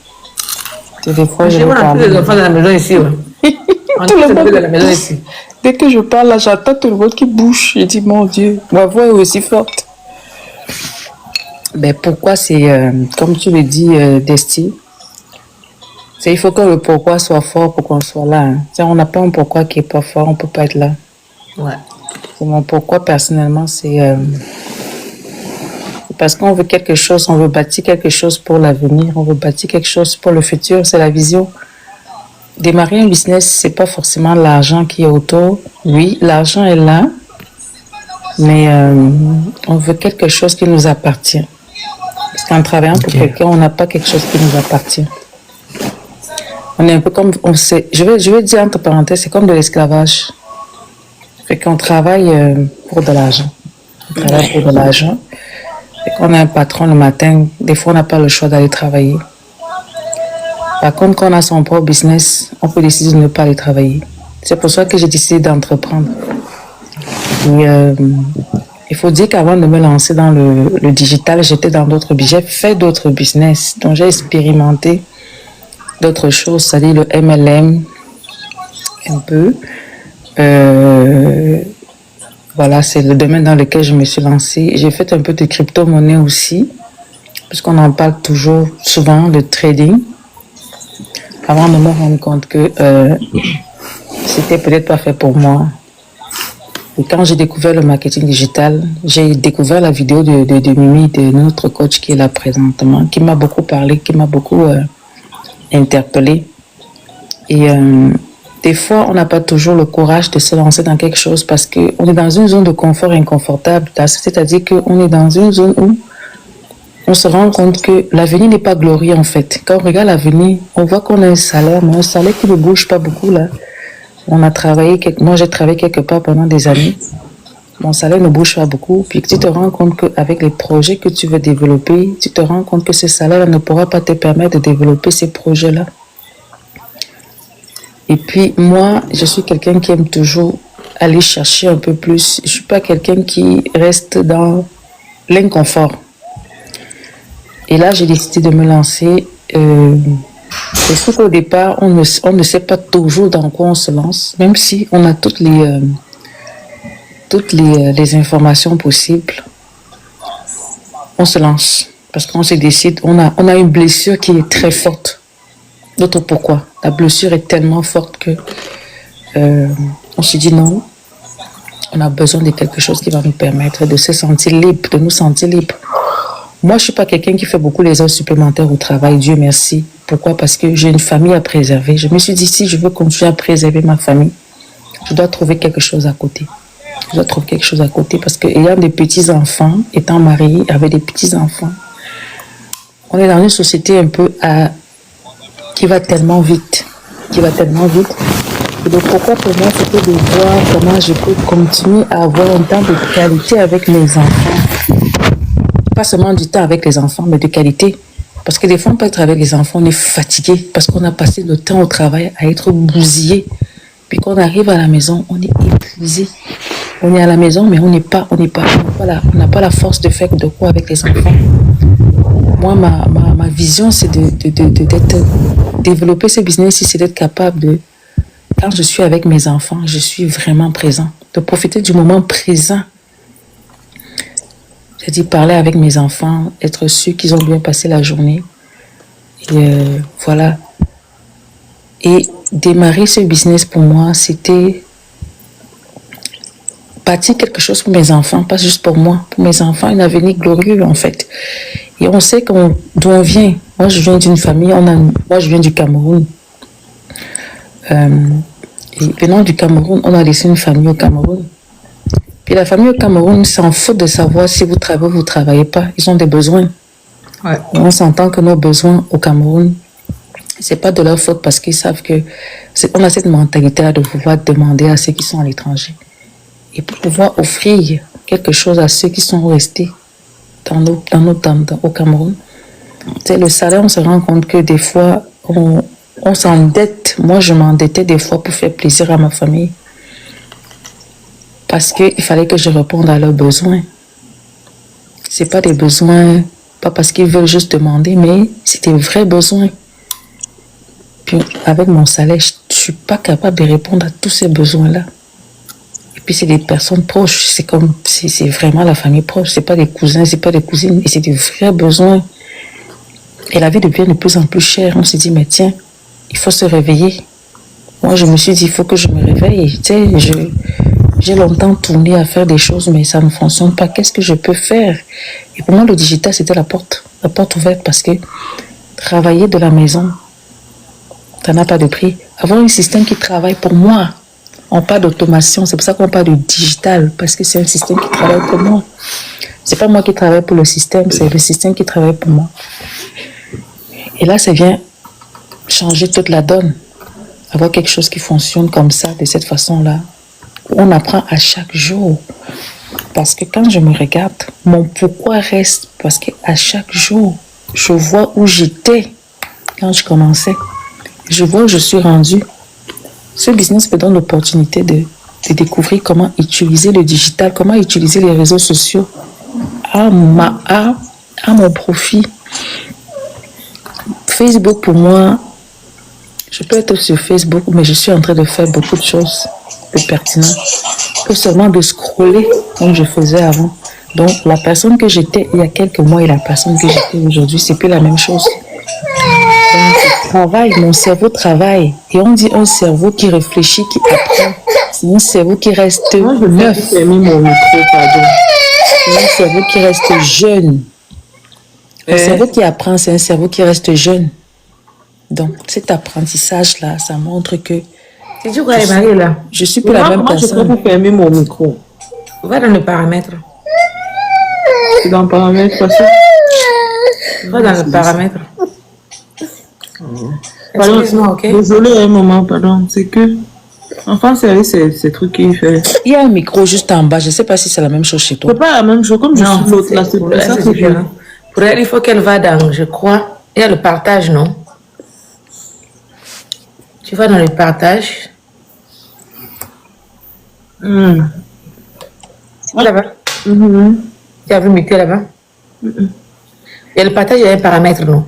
S8: Et des fois, je
S1: on a tous les enfants dans la maison ici. Ouais. On
S8: tout le monde
S1: dans la maison ici.
S8: Dès que je parle, là, j'entends tout le monde qui bouge. Je dis, mon Dieu, ma voix est aussi forte. Ben, pourquoi c'est, comme tu le dis, Desti, il faut que le pourquoi soit fort pour qu'on soit là. Hein. On n'a pas un pourquoi qui n'est pas fort, on ne peut pas être là.
S1: Ouais.
S8: Mon pourquoi personnellement, c'est parce qu'on veut quelque chose, on veut bâtir quelque chose pour l'avenir, on veut bâtir quelque chose pour le futur, c'est la vision. Démarrer un business, c'est pas forcément l'argent qui est autour. Oui, l'argent est là, mais on veut quelque chose qui nous appartient. Parce qu'en travaillant pour quelqu'un, on n'a pas quelque chose qui nous appartient. On est un peu comme, je vais dire entre parenthèses, c'est comme de l'esclavage. Fait qu'on travaille pour de l'argent. On travaille pour de l'argent. Fait qu'on a un patron le matin. Des fois, on n'a pas le choix d'aller travailler. Par contre, quand on a son propre business, on peut décider de ne pas aller travailler. C'est pour ça que j'ai décidé d'entreprendre. Et, il faut dire qu'avant de me lancer dans le digital, j'étais dans d'autres business. J'ai fait d'autres business. Donc, j'ai expérimenté d'autres choses, c'est-à-dire le MLM, un peu. Voilà, c'est le domaine dans lequel je me suis lancée. J'ai fait un peu de crypto-monnaie aussi, puisqu'on en parle toujours souvent, le trading. Avant de me rendre compte que c'était peut-être pas fait pour moi. Et quand j'ai découvert le marketing digital, j'ai découvert la vidéo de Mimi, de notre coach qui est là présentement, qui m'a beaucoup parlé, qui m'a beaucoup interpellée. Et des fois, on n'a pas toujours le courage de se lancer dans quelque chose parce qu'on est dans une zone de confort inconfortable. C'est-à-dire qu'on est dans une zone où on se rend compte que l'avenir n'est pas glorieux en fait. Quand on regarde l'avenir, on voit qu'on a un salaire, mais un salaire qui ne bouge pas beaucoup là. Moi j'ai travaillé quelque part pendant des années. Mon salaire ne bouge pas beaucoup. Puis tu te rends compte qu'avec les projets que tu veux développer, tu te rends compte que ce salaire ne pourra pas te permettre de développer ces projets-là. Et puis moi, je suis quelqu'un qui aime toujours aller chercher un peu plus. Je ne suis pas quelqu'un qui reste dans l'inconfort. Et là, j'ai décidé de me lancer. C'est sûr qu'au départ, on ne sait pas toujours dans quoi on se lance, même si on a toutes les informations possibles. On se lance parce qu'on se décide. On a une blessure qui est très forte. D'autres pourquoi? La blessure est tellement forte que on se dit non. On a besoin de quelque chose qui va nous permettre de se sentir libre, de nous sentir libres. Moi, je ne suis pas quelqu'un qui fait beaucoup les heures supplémentaires au travail, Dieu merci. Pourquoi? Parce que j'ai une famille à préserver. Je me suis dit, si je veux continuer à préserver ma famille, je dois trouver quelque chose à côté. Je dois trouver quelque chose à côté parce qu'ayant des petits-enfants, étant mariée avec des petits-enfants, on est dans une société un peu qui va tellement vite. Et donc, pourquoi pour moi, c'était de voir comment je peux continuer à avoir un temps de qualité avec mes enfants. Pas seulement du temps avec les enfants, mais de qualité. Parce que des fois, on peut être avec les enfants, on est fatigué parce qu'on a passé le temps au travail à être bousillé. Puis quand on arrive à la maison, on est épuisé. On est à la maison, mais on n'a pas la force de faire de quoi avec les enfants. Moi, ma vision, c'est de développer ce business, c'est d'être capable de, quand je suis avec mes enfants, je suis vraiment présent. De profiter du moment présent. C'est-à-dire parler avec mes enfants, être sûr qu'ils ont bien passé la journée. Et voilà. Et démarrer ce business pour moi, c'était bâtir quelque chose pour mes enfants, pas juste pour moi. Pour mes enfants, un avenir glorieux en fait. Et on sait d'où on vient. Moi, je viens d'une famille, moi je viens du Cameroun. Et venant du Cameroun, on a laissé une famille au Cameroun. Puis la famille au Cameroun s'en fout de savoir si vous travaillez ou vous ne travaillez pas. Ils ont des besoins. Ouais. On s'entend que nos besoins au Cameroun, ce n'est pas de leur faute parce qu'ils savent qu'on a cette mentalité de pouvoir demander à ceux qui sont à l'étranger. Et pour pouvoir offrir quelque chose à ceux qui sont restés au Cameroun. C'est le salaire, on se rend compte que des fois, on s'endette. Moi, je m'endettais des fois pour faire plaisir à ma famille. Parce qu'il fallait que je réponde à leurs besoins. Ce n'est pas des besoins, pas parce qu'ils veulent juste demander, mais c'est des vrais besoins. Puis avec mon salaire, je ne suis pas capable de répondre à tous ces besoins-là. Et puis c'est des personnes proches, c'est vraiment la famille proche, ce n'est pas des cousins, ce n'est pas des cousines, et c'est des vrais besoins. Et la vie devient de plus en plus chère. On se dit, mais tiens, il faut se réveiller. Moi, je me suis dit, il faut que je me réveille. Tu sais, j'ai longtemps tourné à faire des choses, mais ça ne fonctionne pas. Qu'est-ce que je peux faire? Et pour moi, le digital, c'était la porte ouverte parce que travailler de la maison, ça n'a pas de prix. Avoir un système qui travaille pour moi, on parle d'automation, c'est pour ça qu'on parle de digital, parce que c'est un système qui travaille pour moi. C'est pas moi qui travaille pour le système, c'est le système qui travaille pour moi. Et là, ça vient changer toute la donne. Avoir quelque chose qui fonctionne comme ça, de cette façon-là. On apprend à chaque jour. Parce que quand je me regarde, mon pourquoi reste. Parce qu'à chaque jour, je vois où j'étais quand je commençais. Je vois où je suis rendue. Ce business me donne l'opportunité de découvrir comment utiliser le digital, comment utiliser les réseaux sociaux à mon profit. Facebook, pour moi, je peux être sur Facebook, mais je suis en train de faire beaucoup de choses de pertinentes. Que seulement de scroller comme je faisais avant. Donc, la personne que j'étais il y a quelques mois et la personne que j'étais aujourd'hui, c'est plus la même chose. Donc, je travaille, mon cerveau travaille. Et on dit un cerveau qui réfléchit, qui apprend. C'est un cerveau qui reste neuf. C'est un cerveau qui reste jeune. Le cerveau qui apprend, c'est un cerveau qui reste jeune. Donc, cet apprentissage-là, ça montre que je suis plus la même personne.
S2: Je peux fermer mon micro.
S1: Va dans le paramètre.
S2: C'est dans le paramètre, quoi ça?
S1: Va dans le paramètre.
S2: Pardon, okay. Désolé un moment, pardon. C'est que, enfin, c'est ces trucs qu'il fait.
S8: Il y a un micro juste en bas. Je ne sais pas si c'est la même chose chez toi.
S2: C'est pas la même chose, comme je suis l'autre là.
S1: C'est différent. Pour elle, il faut qu'elle va dans, je crois, il y a le partage, non? Tu vas dans le partage. Là-bas. Tu as vu muter là-bas? Il y a le partage, il y a un paramètre, non?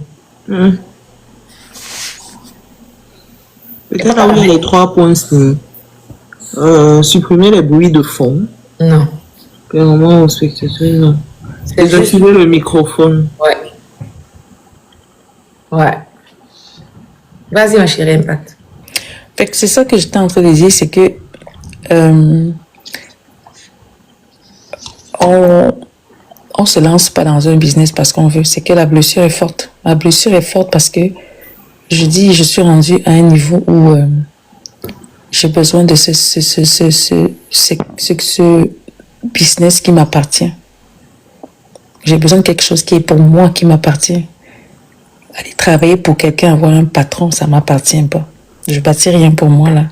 S2: Peut-être avoir les 3 points, supprimer les bruits de fond.
S1: Non.
S2: Vraiment au spectateur, non. C'est de filer le microphone.
S1: Ouais. Ouais. Vas-y, ma chérie, Impact.
S8: Fait que c'est ça que j'étais en train de dire, c'est que on se lance pas dans un business parce qu'on veut. C'est que la blessure est forte. La blessure est forte parce que je suis rendue à un niveau où j'ai besoin de ce business qui m'appartient. J'ai besoin de quelque chose qui est pour moi, qui m'appartient. Aller travailler pour quelqu'un, avoir un patron, ça ne m'appartient pas. Je ne bâtis rien pour moi, là.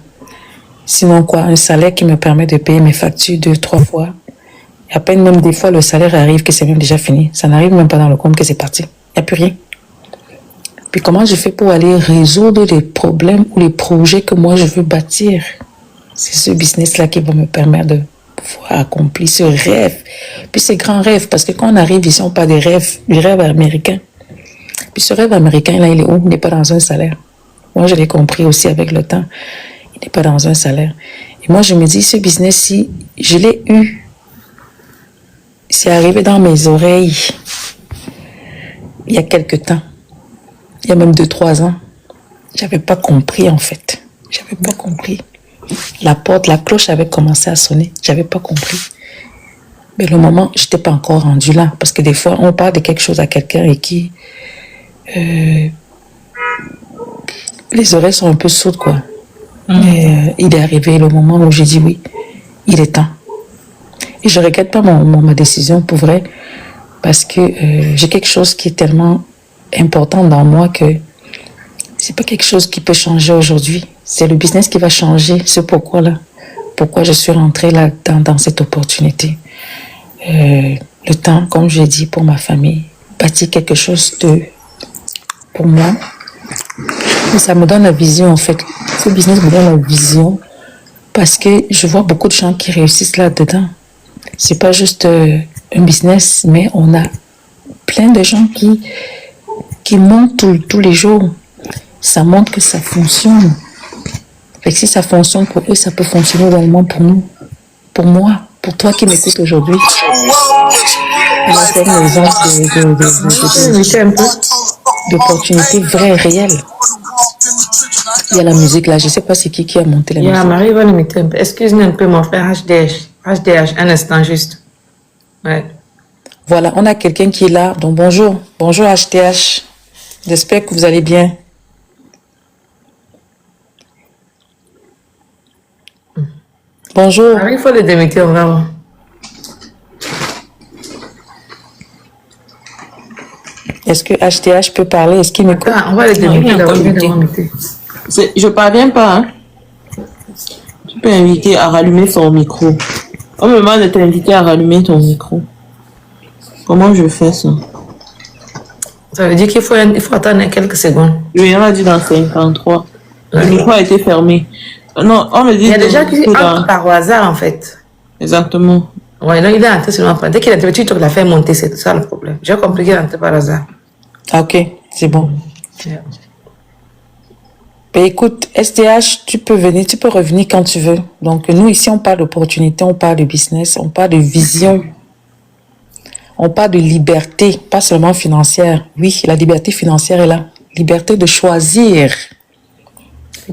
S8: Sinon, quoi, un salaire qui me permet de payer mes factures 2-3 fois. Et à peine même des fois, le salaire arrive que c'est même déjà fini. Ça n'arrive même pas dans le compte que c'est parti. Il n'y a plus rien. Puis comment je fais pour aller résoudre les problèmes ou les projets que moi, je veux bâtir? C'est ce business-là qui va me permettre de pouvoir accomplir ce rêve. Puis ces grands rêves, parce que quand on arrive ici, on parle des rêves américains. Puis ce rêve américain, là, il est où? Il n'est pas dans un salaire. Moi, je l'ai compris aussi avec le temps. Il n'est pas dans un salaire. Et moi, je me dis, ce business-ci, je l'ai eu. C'est arrivé dans mes oreilles il y a quelque temps. Il y a même 2-3 ans. J'avais pas compris, en fait. J'avais pas compris. La cloche avait commencé à sonner. J'avais pas compris. Mais le moment, j'étais pas encore rendue là. Parce que des fois, on parle de quelque chose à quelqu'un et qui... les oreilles sont un peu sourdes, quoi. Et, il est arrivé le moment où j'ai dit oui, il est temps. Et je regrette pas ma décision, pour vrai, parce que j'ai quelque chose qui est tellement important dans moi que c'est pas quelque chose qui peut changer aujourd'hui. C'est le business qui va changer. C'est pourquoi je suis rentrée là dans cette opportunité. Le temps, comme je l'ai dit, pour ma famille, bâtir quelque chose pour moi. Et ça me donne la vision, en fait. Ce business me donne la vision parce que je vois beaucoup de gens qui réussissent là-dedans. C'est pas juste un business, mais on a plein de gens qui montent tous les jours. Ça montre que ça fonctionne. Et si ça fonctionne pour eux, ça peut fonctionner également pour nous. Pour moi, pour toi qui m'écoutes aujourd'hui. On a fait un exemple d'opportunités vraies et réelles. Il y a la musique là, je ne sais pas c'est qui a monté la musique.
S1: Marie va le mettre un peu. Excuse-moi un peu, mon frère HDH, un instant juste. Ouais.
S8: Voilà, on a quelqu'un qui est là. Donc bonjour HDH. J'espère que vous allez bien. Bonjour.
S1: Marie, il faut le démuter, on va voir.
S8: Est-ce que HDH peut parler? Est-ce qu'il m'écoute?
S1: On va le démuter.
S2: Je parviens pas. Hein? Tu peux inviter à rallumer son micro. On me demande de t'inviter à rallumer ton micro. Comment je fais ça?
S1: Ça veut dire qu'il faut attendre quelques secondes.
S2: Oui, on a dit dans 53. Le micro a été fermé. Non, on me dit...
S1: Il y a des gens qui entrent par hasard, en fait.
S2: Exactement.
S1: Ouais, non, il est entré seulement par... Dès qu'il est entré, tu l'as fait monter, c'est ça le problème. J'ai compris qu'il est entré par hasard.
S8: Ah, ok, c'est bon.
S1: Yeah.
S8: Ben, écoute, STH, tu peux revenir quand tu veux. Donc, nous, ici, on parle d'opportunité, on parle de business, on parle de vision. On parle de liberté, pas seulement financière. Oui, la liberté financière est là. Liberté de choisir.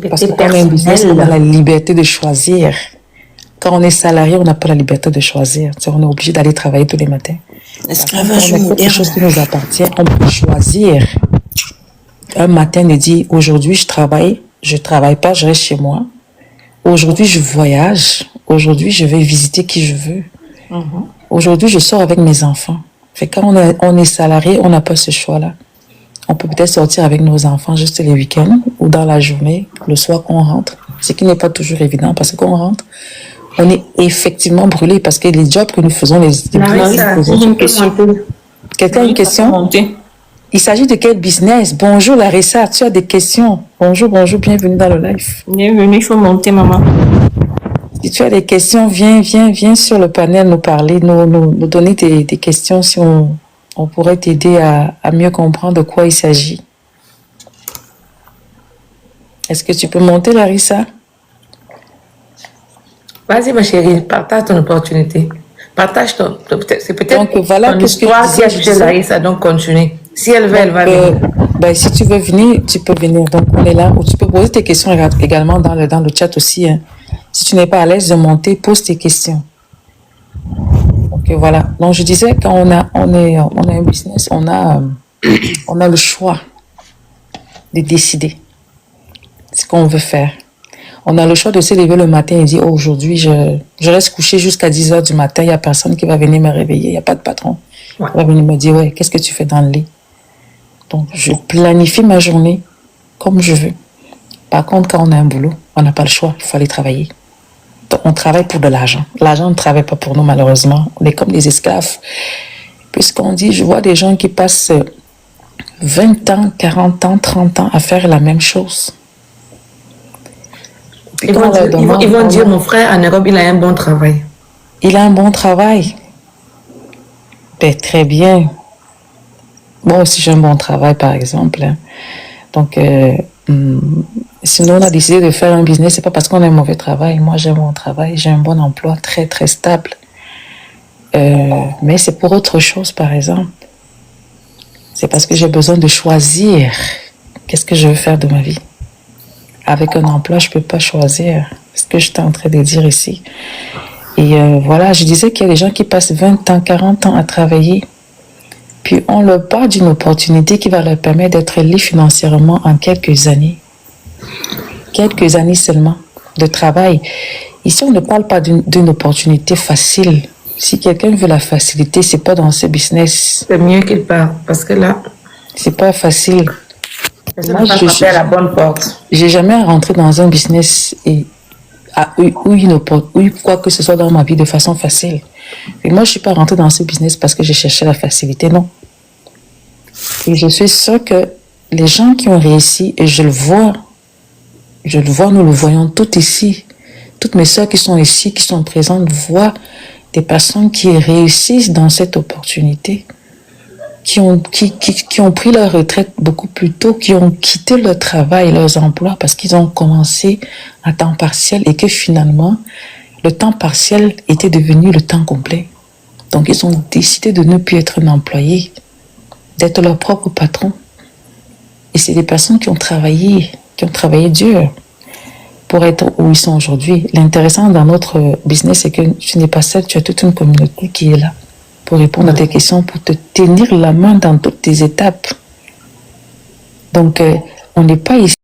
S8: Parce que quand on a un business, on a la liberté de choisir. Quand on est salarié, on n'a pas la liberté de choisir. On est obligé d'aller travailler tous les matins.
S5: L'esclavage moderne.
S8: Quelque chose qui nous appartient, on peut choisir. Un matin, on dit, aujourd'hui, je travaille pas, je reste chez moi. Aujourd'hui, je voyage. Aujourd'hui, je vais visiter qui je veux. Aujourd'hui, je sors avec mes enfants. Fait quand on est salarié, on n'a pas ce choix-là. On peut peut-être sortir avec nos enfants juste les week-ends ou dans la journée, le soir qu'on rentre. Ce qui n'est pas toujours évident parce que quand on rentre, on est effectivement brûlé parce que les jobs que nous faisons, Quelqu'un a une question? Il s'agit de quel business? Bonjour Larissa, tu as des questions? Bonjour, bienvenue dans le live.
S5: Bienvenue, il faut monter, maman.
S8: Si tu as des questions, viens sur le panel nous parler, nous donner des questions si on pourrait t'aider à mieux comprendre de quoi il s'agit. Est-ce que tu peux monter, Larissa?
S1: Vas-y, ma chérie, partage ton opportunité. Partage c'est peut-être
S8: donc, voilà
S1: ton histoire qui a touché Larissa, donc continue. Si elle veut, elle va venir.
S8: Ben, si tu veux venir, tu peux venir. Donc, on est là. Ou tu peux poser tes questions également dans le chat aussi. Hein. Si tu n'es pas à l'aise de monter, pose tes questions. Donc, voilà. Donc, je disais, quand on a un business, on a le choix de décider ce qu'on veut faire. On a le choix de se lever le matin et dire, oh, aujourd'hui, je reste couché jusqu'à 10 heures du matin, il n'y a personne qui va venir me réveiller, il n'y a pas de patron. Ouais. Il va venir me dire, ouais, qu'est-ce que tu fais dans le lit? Donc, je planifie ma journée comme je veux. Par contre, quand on a un boulot, on n'a pas le choix, il faut aller travailler. Donc, on travaille pour de l'argent. L'argent ne travaille pas pour nous, malheureusement. On est comme des esclaves. Puisqu'on dit, je vois des gens qui passent 20 ans, 40 ans, 30 ans à faire la même chose.
S1: Ils vont dire, mon frère en Europe, il a un bon travail.
S8: Il a un bon travail. Ben, très bien. Moi aussi, j'ai un bon travail, par exemple. Donc, sinon, on a décidé de faire un business, c'est pas parce qu'on a un mauvais travail. Moi, j'ai un bon travail, j'ai un bon emploi, très, très stable. Mais c'est pour autre chose, par exemple. C'est parce que j'ai besoin de choisir qu'est-ce que je veux faire de ma vie. Avec un emploi, je peux pas choisir. C'est ce que j'étais en train de dire ici. Et voilà, je disais qu'il y a des gens qui passent 20 ans, 40 ans à travailler. Puis on leur parle d'une opportunité qui va leur permettre d'être libre financièrement en quelques années. Quelques années seulement de travail. Ici, on ne parle pas d'une opportunité facile. Si quelqu'un veut la facilité, c'est pas dans ce business.
S1: C'est mieux qu'il parle, parce que là...
S8: C'est pas facile.
S1: Moi, je suis à la bonne porte.
S8: J'ai jamais rentré dans un business ou quoi que ce soit dans ma vie de façon facile. Et moi, je suis pas rentrée dans ce business parce que j'ai cherché la facilité, non. Et je suis sûre que les gens qui ont réussi, et je le vois, nous le voyons toutes ici, toutes mes soeurs qui sont ici, qui sont présentes, voient des personnes qui réussissent dans cette opportunité, qui ont pris leur retraite beaucoup plus tôt, qui ont quitté leur travail, leurs emplois, parce qu'ils ont commencé à temps partiel et que finalement, le temps partiel était devenu le temps complet. Donc, ils ont décidé de ne plus être un employé, d'être leur propre patron. Et c'est des personnes qui ont travaillé dur pour être où ils sont aujourd'hui. L'intéressant dans notre business, c'est que tu n'es pas seul, tu as toute une communauté qui est là pour répondre à tes questions, pour te tenir la main dans toutes tes étapes. Donc, on n'est pas ici